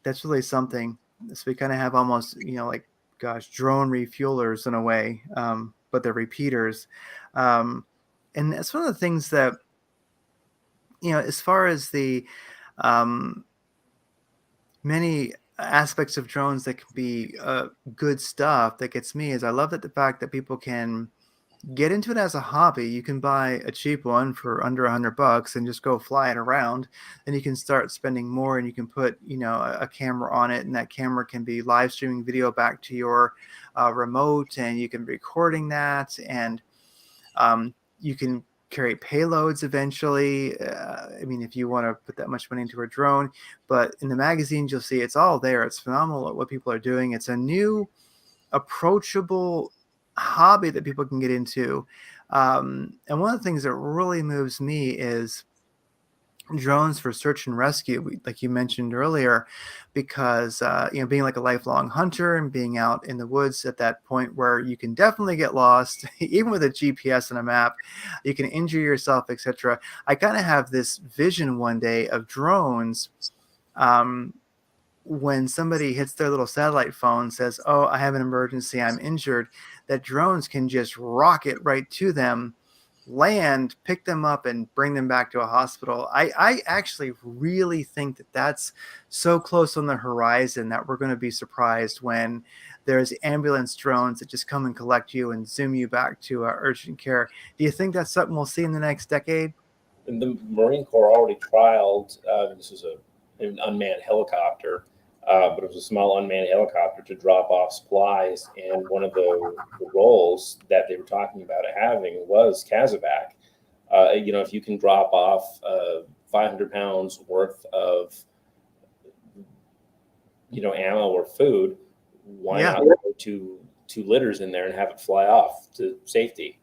That's really something. So we kind of have almost, like, gosh, drone refuelers in a way, but they're repeaters. Um, and that's one of the things that, as far as the um, many aspects of drones that can be good stuff that gets me is I love that the fact that people can get into it as a hobby. You can buy a cheap one for under $100 and just go fly it around. Then you can start spending more, and you can put, a camera on it, and that camera can be live streaming video back to your remote, and you can be recording that, and you can carry payloads eventually. I mean, if you want to put that much money into a drone, but in the magazines, you'll see it's all there. It's phenomenal what people are doing. It's a new approachable hobby that people can get into. And one of the things that really moves me is drones for search and rescue, like you mentioned earlier, because being like a lifelong hunter and being out in the woods at that point where you can definitely get lost, even with a GPS and a map, you can injure yourself, etc. I kind of have this vision one day of drones. Um, when somebody hits their little satellite phone, says, "Oh, I have an emergency, I'm injured," that drones can just rocket right to them, land, pick them up, and bring them back to a hospital. I actually really think that that's so close on the horizon that we're going to be surprised when there's ambulance drones that just come and collect you and zoom you back to urgent care. Do you think that's something we'll see in the next decade? And the Marine Corps already trialed, this was an unmanned helicopter, but it was a small unmanned helicopter to drop off supplies. And one of the roles that they were talking about it having was Casevac. If you can drop off 500 pounds worth of, ammo or food, why Yeah. not go two litters in there and have it fly off to safety?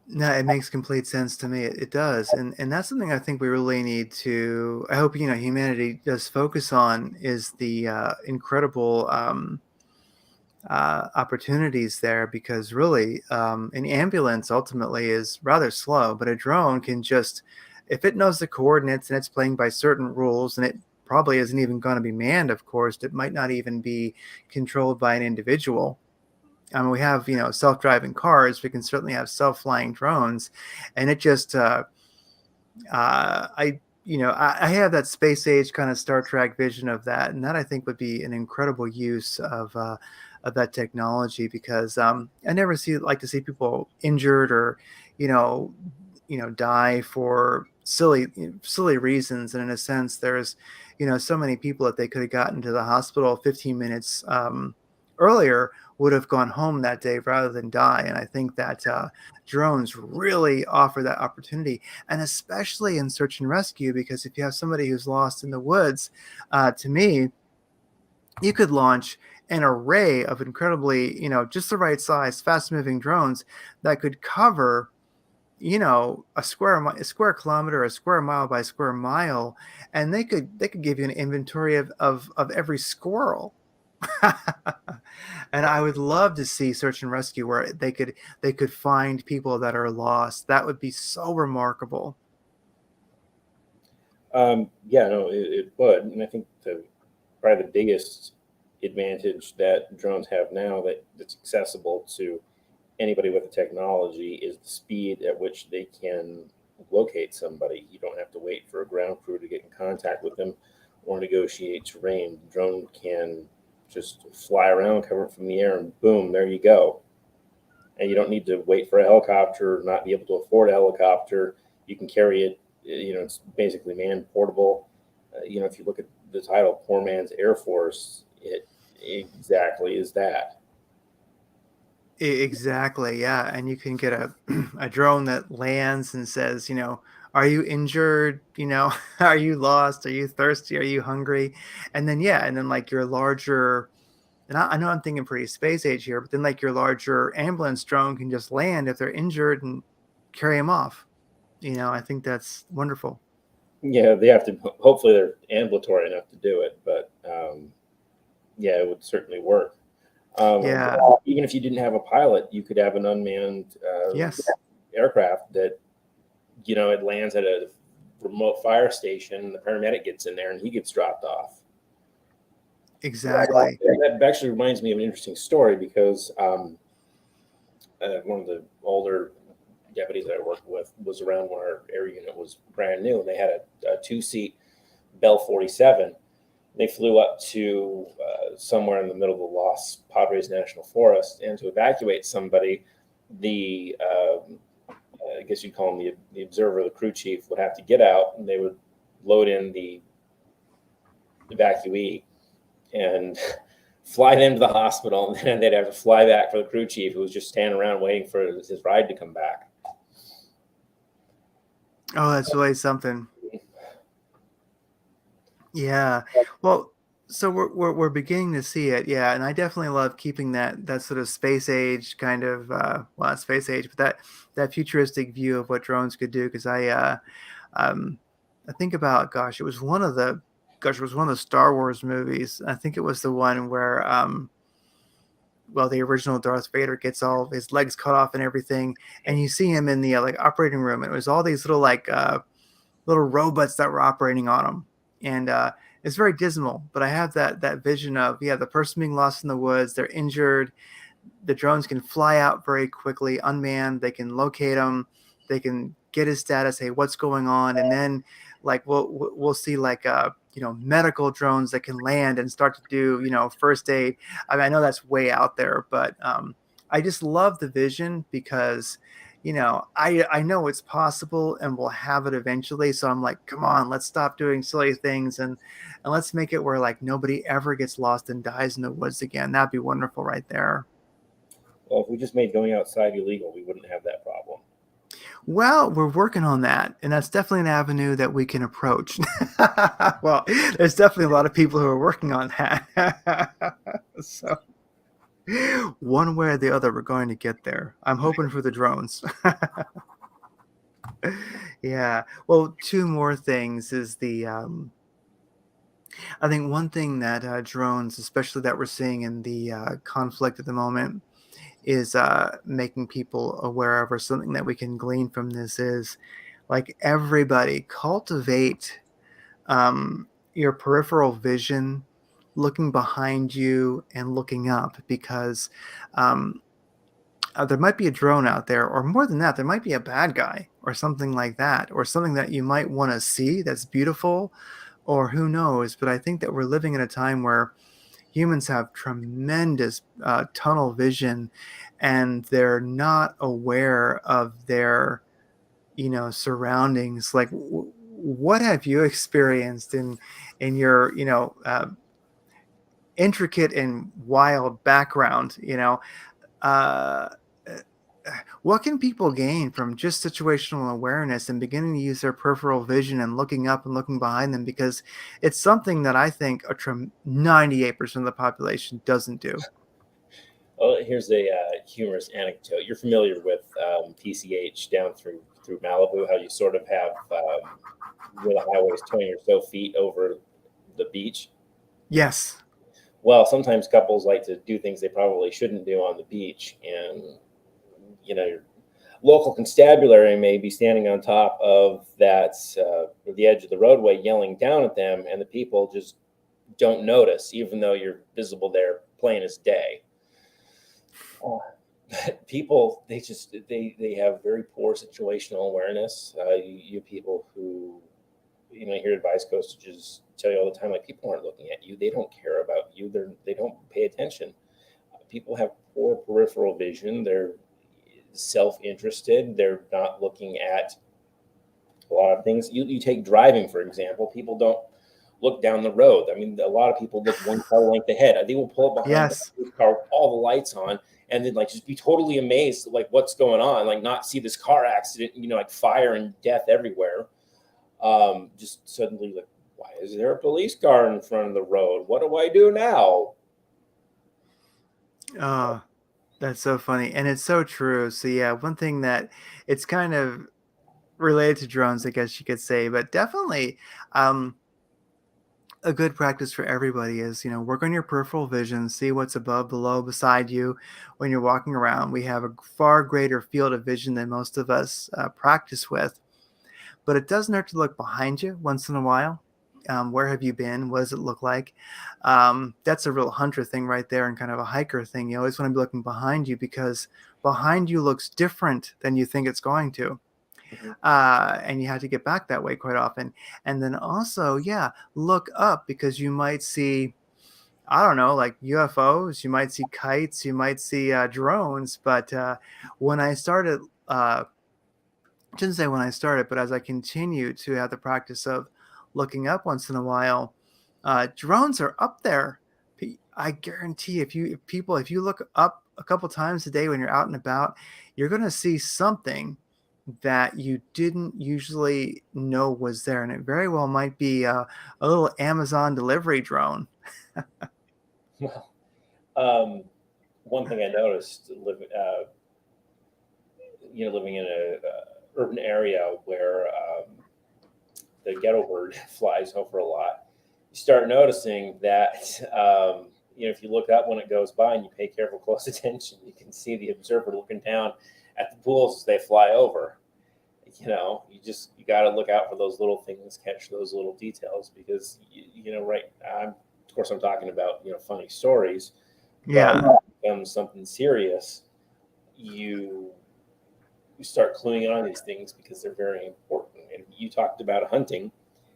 No, it makes complete sense to me. It does, and that's something I think we really need to. I hope humanity does focus on is the incredible opportunities there, because really, an ambulance ultimately is rather slow, but a drone can just, if it knows the coordinates and it's playing by certain rules, and it probably isn't even going to be manned. Of course, it might not even be controlled by an individual. I mean, we have, self-driving cars. We can certainly have self-flying drones, and it just, I have that space age kind of Star Trek vision of that, and that I think would be an incredible use of that technology, because I never like to see people injured or, you know, die for silly reasons. And in a sense, there's, so many people that they could have gotten to the hospital 15 minutes earlier would have gone home that day rather than die. And I think that drones really offer that opportunity, and especially in search and rescue, because if you have somebody who's lost in the woods, to me, you could launch an array of incredibly, just the right size, fast moving drones that could cover, a square kilometer, a square mile by square mile, and they could give you an inventory of every squirrel. And I would love to see search and rescue where they could find people that are lost. That would be so remarkable. Yeah, no, it would, and I think probably the biggest advantage that drones have now that's accessible to anybody with the technology is the speed at which they can locate somebody. You don't have to wait for a ground crew to get in contact with them or negotiate terrain. The drone can just fly around, cover it from the air, and boom, there you go. And you don't need to wait for a helicopter, not be able to afford a helicopter. You can carry it. It's basically man portable. If you look at the title, Poor Man's Air Force, it exactly is that. Exactly, yeah. And you can get a a drone that lands and says, are you injured? Are you lost? Are you thirsty? Are you hungry? And then, yeah, and then like your larger, and I know I'm thinking pretty space age here, but then like your larger ambulance drone can just land if they're injured and carry them off. I think that's wonderful. Yeah, they have to. Hopefully, they're ambulatory enough to do it, but yeah, it would certainly work. Yeah. Even if you didn't have a pilot, you could have an unmanned Yes. aircraft that it lands at a remote fire station, and the paramedic gets in there, and he gets dropped off. Exactly. That actually reminds me of an interesting story because one of the older deputies that I worked with was around when our air unit was brand new, and they had a two-seat Bell 47. They flew up to somewhere in the middle of the Los Padres National Forest, and to evacuate somebody, the I guess you'd call him the observer, the crew chief, would have to get out, and they would load in the evacuee and fly them to the hospital, and then they'd have to fly back for the crew chief, who was just standing around waiting for his ride to come back. Oh, that's really something. Yeah. Well, so we're beginning to see it. Yeah, and I definitely love keeping that sort of space age kind of, well, not space age, but that futuristic view of what drones could do, because um I think about, it was one of the Star Wars movies. I think it was the one where well, the original Darth Vader gets all of his legs cut off and everything, and you see him in the like operating room, and it was all these little like little robots that were operating on them, and it's very dismal. But I have that vision of, yeah, the person being lost in the woods, they're injured, the drones can fly out very quickly, unmanned. They can locate him. They can get his status. Hey, what's going on? And then, like, we'll see like medical drones that can land and start to do first aid. I mean, I know that's way out there, but I just love the vision, because I know it's possible and we'll have it eventually. So I'm like, come on, let's stop doing silly things, and let's make it where like nobody ever gets lost and dies in the woods again. That'd be wonderful right there. Well, if we just made going outside illegal, we wouldn't have that problem. Well, we're working on that, and that's definitely an avenue that we can approach. Well, there's definitely a lot of people who are working on that. So, One way or the other, we're going to get there. I'm hoping for the drones. Yeah. Well, two more things is I think one thing that drones, especially that we're seeing in the conflict at the moment, is making people aware of, or something that we can glean from this is like everybody cultivate your peripheral vision, looking behind you and looking up, because um, there might be a drone out there, or more than that, there might be a bad guy or something like that, or something that you might want to see that's beautiful, or who knows. But I think that we're living in a time where humans have tremendous tunnel vision, and they're not aware of their surroundings. Like what have you experienced in your intricate and wild background, uh what can people gain from just situational awareness and beginning to use their peripheral vision and looking up and looking behind them? Because it's something that I think 98% of the population doesn't do. Well, here's a humorous anecdote. You're familiar with PCH down through Malibu, how you sort of have where the highway is 20 or so feet over the beach. Yes. Well, sometimes couples like to do things they probably shouldn't do on the beach, and your local constabulary may be standing on top of that the edge of the roadway, yelling down at them, and the people just don't notice, even though you're visible there, plain as day. People, they have very poor situational awareness. You people who hear advice coaches tell you all the time, like, people aren't looking at you, they don't care about you, they don't pay attention. People have poor peripheral vision, they're self-interested, they're not looking at a lot of things. You take driving, for example, people don't look down the road. I mean, a lot of people look one car length ahead. They will pull up behind Yes. the car with all the lights on, and then like just be totally amazed, like what's going on, like not see this car accident, like fire and death everywhere. Just suddenly, like, why is there a police car in front of the road? What do I do now? Oh, that's so funny. And it's so true. So yeah, one thing that it's kind of related to drones, I guess you could say, but definitely um, a good practice for everybody is, work on your peripheral vision, see what's above, below, beside you when you're walking around. We have a far greater field of vision than most of us practice with, but it doesn't hurt to look behind you once in a while. Where have you been? What does it look like? That's a real hunter thing right there, and kind of a hiker thing. You always want to be looking behind you, because behind you looks different than you think it's going to. Mhm. And you have to get back that way quite often. And then also, yeah, look up, because you might see, I don't know, like UFOs, you might see kites, you might see drones. But when I started, I shouldn't say when I started, but as I continue to have the practice of looking up once in a while, drones are up there. I guarantee if you look up a couple times a day when you're out and about, you're going to see something that you didn't usually know was there, and it very well might be a little Amazon delivery drone. Well, um, one thing I noticed, living in a urban area where the ghetto bird flies over a lot, you start noticing that if you look up when it goes by and you pay careful, close attention, you can see the observer looking down at the pools as they fly over. You got to look out for those little things, catch those little details, because right. Of course, I'm talking about funny stories, but Yeah, when it becomes something serious, you you start cluing in on these things because they're very important. And you talked about hunting.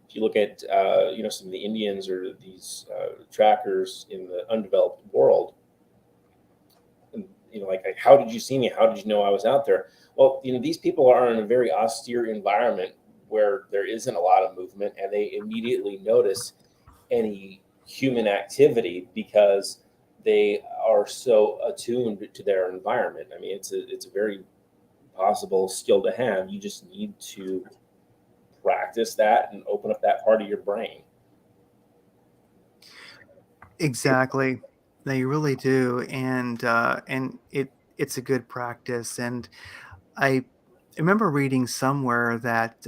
If you look at some of the Indians or these trackers in the undeveloped world, and like how did you see me? How did you know I was out there? Well, these people are in a very austere environment where there isn't a lot of movement, and they immediately notice any human activity because they are so attuned to their environment. I mean, it's a very possible skill to have. You just need to practice that and open up that part of your brain. exactly. They really do, and it's a good practice. And I remember reading somewhere that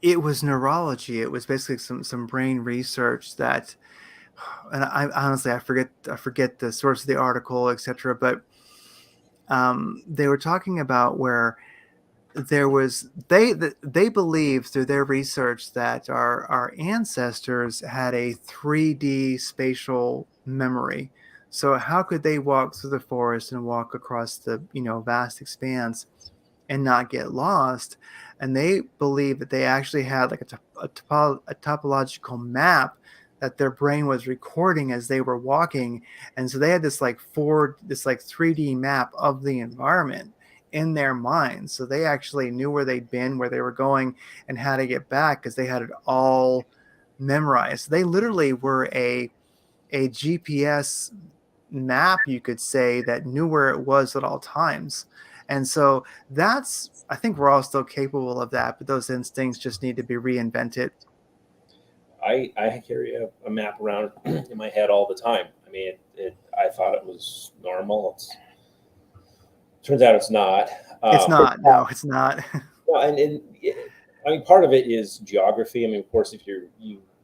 it was neurology. It was basically some brain research that, and I honestly I forget the source of the article, etc. But they were talking about where there was they believed through their research that our ancestors had a 3D spatial memory. So how could they walk through the forest and walk across the vast expanse and not get lost? And they believe that they actually had like a topological map that their brain was recording as they were walking. And so they had this like 3D map of the environment in their minds. So they actually knew where they'd been, where they were going, and how to get back because they had it all memorized. They literally were a GPS map, you could say, that knew where it was at all times. And so I think we're all still capable of that, but those instincts just need to be reinvented. I carry a map around in my head all the time. I mean, I thought it was normal. Turns out it's not. It's Um, not. No, it's not. well, I mean, part of it is geography. I mean, of course, if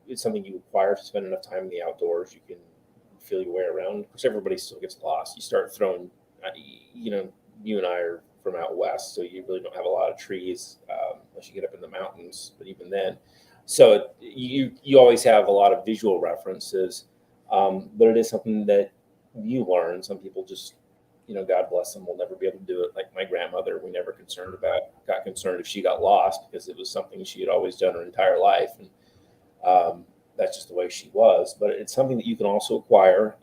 it's something you require to spend enough time in the outdoors, you can feel your way around. Of course, everybody still gets lost. You start throwing, you know, you and I are from out west, so you really don't have a lot of trees unless you get up in the mountains. But even then, so you always have a lot of visual references, but it is something that you learn. Some people just, God bless them, will never be able to do it. Like my grandmother, we never got concerned if she got lost because it was something she had always done her entire life, and that's just the way she was. But it's something that you can also acquire.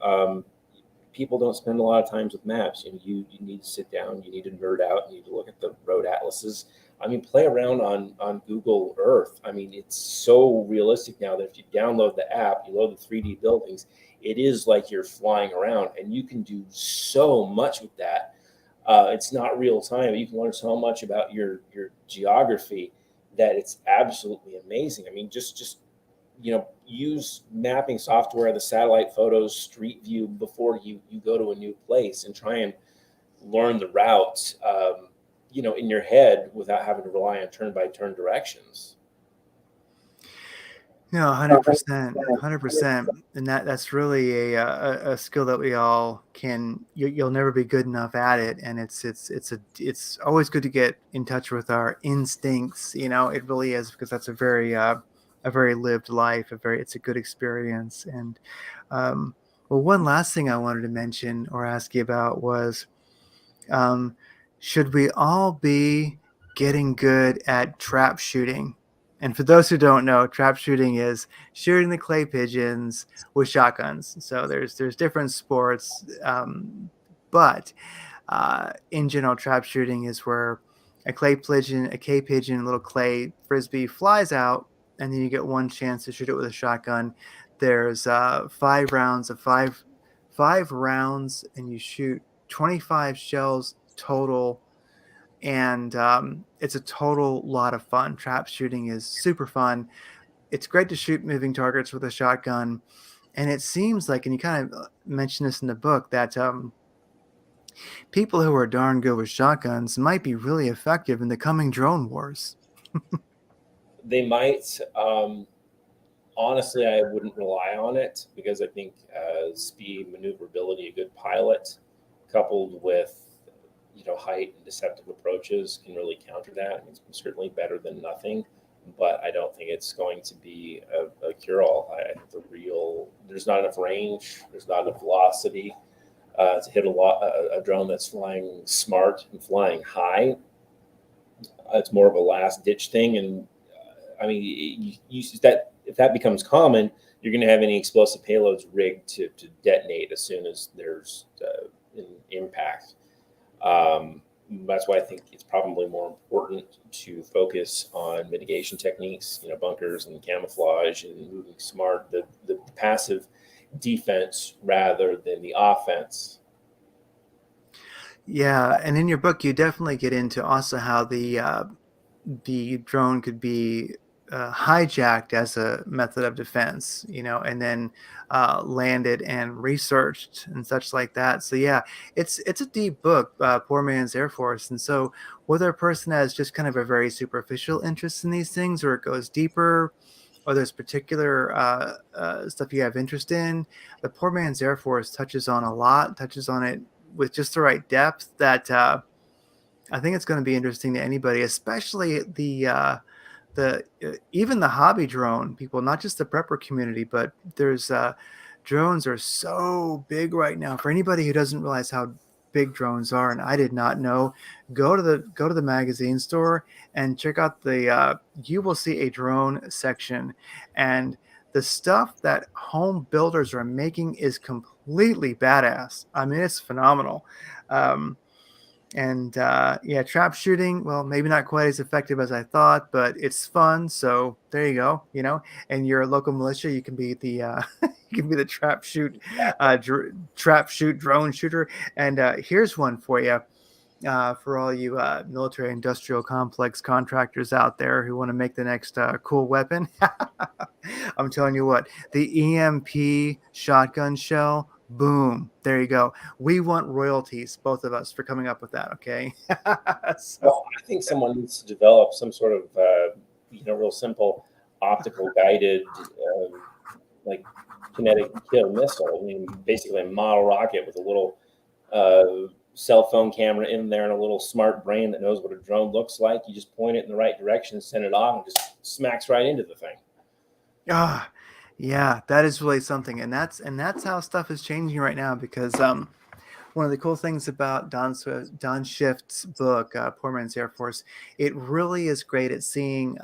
People don't spend a lot of times with maps. You need to sit down, you need to nerd out, you need to look at the road atlases. I mean, play around on Google Earth. I mean, it's so realistic now that if you download the app, you load the 3D buildings, it is like you're flying around, and you can do so much with that. It's not real time. You can learn so much about your geography that it's absolutely amazing. I mean, just use mapping software, the satellite photos, street view before you go to a new place, and try and learn the route, in your head without having to rely on turn by turn directions. No, 100%, 100%, and that's really a skill that we all can. You'll never be good enough at it, and it's always good to get in touch with our instincts. It really is, because that's a very lived life. It's a good experience. And well, one last thing I wanted to mention or ask you about was, um, should we all be getting good at trap shooting? And for those who don't know, trap shooting is shooting the clay pigeons with shotguns. So there's different sports, but in general, trap shooting is where a clay pigeon, a little clay frisbee flies out, and then you get one chance to shoot it with a shotgun. There's 5 rounds of five rounds, and you shoot 25 shells total, and it's a total lot of fun. Trap shooting is super fun. It's great to shoot moving targets with a shotgun, and it seems like, and you kind of mentioned this in the book, that people who are darn good with shotguns might be really effective in the coming drone wars. They might. Honestly, I wouldn't rely on it because I think speed, maneuverability, a good pilot, coupled with height and deceptive approaches, can really counter that. I mean, it's certainly better than nothing, but I don't think it's going to be a cure-all. I think there's not enough range, there's not enough velocity to hit a drone that's flying smart and flying high. It's more of a last ditch thing, and I mean, that if that becomes common, you're going to have any explosive payloads rigged to detonate as soon as there's an impact. That's why I think it's probably more important to focus on mitigation techniques, bunkers and camouflage and moving smart, the passive defense rather than the offense. Yeah, and in your book, you definitely get into also how the drone could be hijacked as a method of defense, and then landed and researched and such like that. So yeah, it's a deep book, Poor Man's Air Force. And so whether a person has just kind of a very superficial interest in these things, or it goes deeper, or there's particular stuff you have interest in, the Poor Man's Air Force touches on a lot, touches on it with just the right depth that I think it's going to be interesting to anybody, especially the even the hobby drone people, not just the prepper community, but there's drones are so big right now. For anybody who doesn't realize how big drones are, and I did not know, go to the magazine store and check out the you will see a drone section, and the stuff that home builders are making is completely badass. I mean, it's phenomenal. um, and yeah, trap shooting, well, maybe not quite as effective as I thought, but it's fun. So there you go. And your local militia, you can be the you can be the trap shoot drone shooter. And here's one for you, for all you military industrial complex contractors out there who want to make the next cool weapon. I'm telling you what, the EMP shotgun shell, boom, there you go. We want royalties, both of us, for coming up with that. Okay. So, Well, I think someone needs to develop some sort of, real simple optical guided, like kinetic kill missile. I mean, basically a model rocket with a little cell phone camera in there and a little smart brain that knows what a drone looks like. You just point it in the right direction, send it off, and just smacks right into the thing. ah, yeah, that is really something, and that's how stuff is changing right now. Because one of the cool things about Don Shift's book, Poor Man's Air Force, it really is great at seeing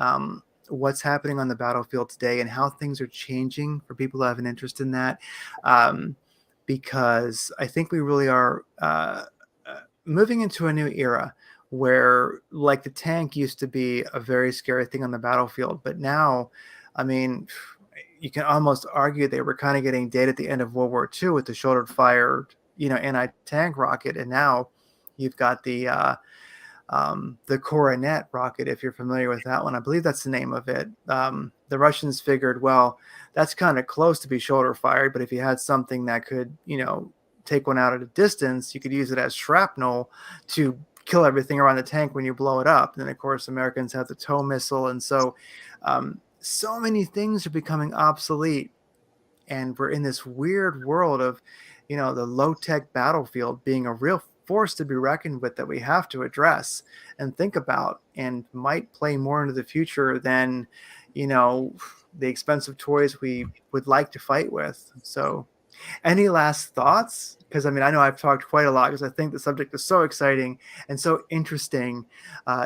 what's happening on the battlefield today and how things are changing for people who have an interest in that. Um, because I think we really are moving into a new era where, like, the tank used to be a very scary thing on the battlefield, but now, I mean, you can almost argue they were kind of getting dead at the end of World War II with the shoulder fired, anti-tank rocket, and now you've got the Coronet rocket, if you're familiar with that one. I believe that's the name of it. The Russians figured, well, that's kind of close to be shoulder fired, but if you had something that could, take one out at a distance, you could use it as shrapnel to kill everything around the tank when you blow it up. And then, of course, Americans have the tow missile. And so, so many things are becoming obsolete. And we're in this weird world of, the low-tech battlefield being a real force to be reckoned with, that we have to address and think about, and might play more into the future than, you know the expensive toys we would like to fight with. So, any last thoughts? Because, I mean, I know I've talked quite a lot, because I think the subject is so exciting and so interesting,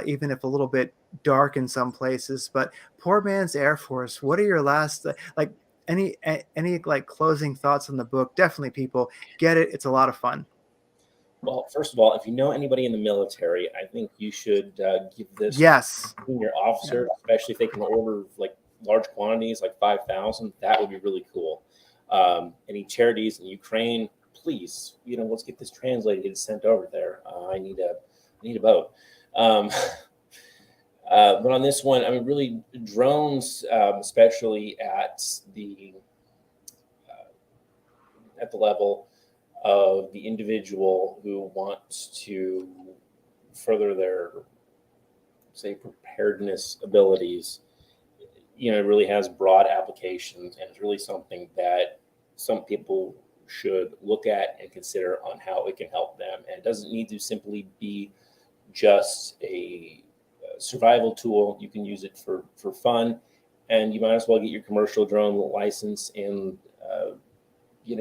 even if a little bit dark in some places. But Poor Man's Air Force, what are your last, like, any like closing thoughts on the book? Definitely, people, get it. It's a lot of fun. Well, first of all, if you know anybody in the military, I think you should give this Yes. senior Yeah. officer, especially if they can order like large quantities, like 5,000. That would be really cool. Any charities in Ukraine, please, let's get this translated and sent over there. I need a boat. Um, but on this one, I mean, really, drones, especially at the level of the individual who wants to further their, say, preparedness abilities, it really has broad applications, and it's really something that some people should look at and consider on how it can help them. And it doesn't need to simply be just a survival tool. You can use it for fun, and you might as well get your commercial drone license and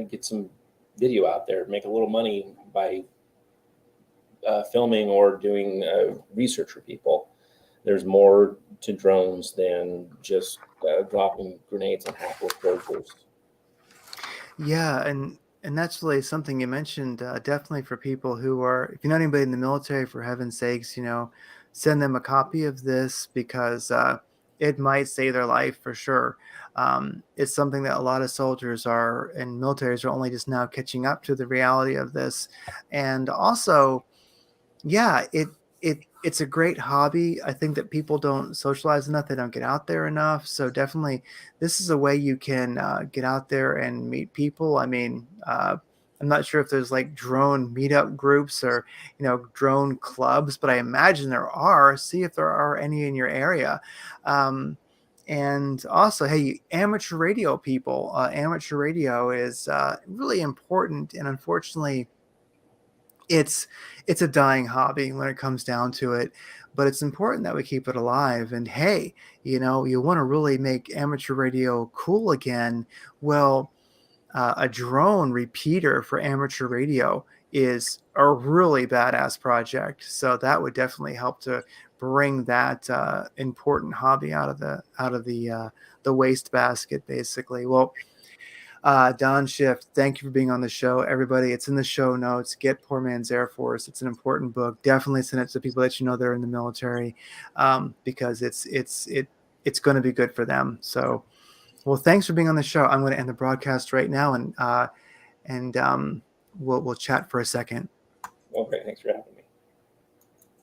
get some video out there, make a little money by filming or doing research for people. There's more to drones than just dropping grenades on hapless soldiers. Yeah, and that's really something you mentioned. Definitely for people who are, if you know anybody in the military, for heaven's sakes, send them a copy of this, because it might save their life for sure. It's something that a lot of soldiers are and militaries are only just now catching up to the reality of this, and also, yeah, it it's a great hobby. I think that people don't socialize enough. They don't get out there enough. So definitely, this is a way you can get out there and meet people. I mean, I'm not sure if there's like drone meetup groups or drone clubs, but I imagine there are. See if there are any in your area. Um, and also, hey, amateur radio people. Amateur radio is really important, and unfortunately it's it's a dying hobby when it comes down to it, but it's important that we keep it alive. And hey, you want to really make amateur radio cool again. Well, a drone repeater for amateur radio is a really badass project, so that would definitely help to bring that important hobby out of the wastebasket, basically. Well, Don Shift, thank you for being on the show. Everybody, it's in the show notes. Get Poor Man's Air Force. It's an important book. Definitely send it to people that that are in the military, because it's going to be good for them. So, well, thanks for being on the show. I'm going to end the broadcast right now, and we'll chat for a second. Okay, thanks for having me.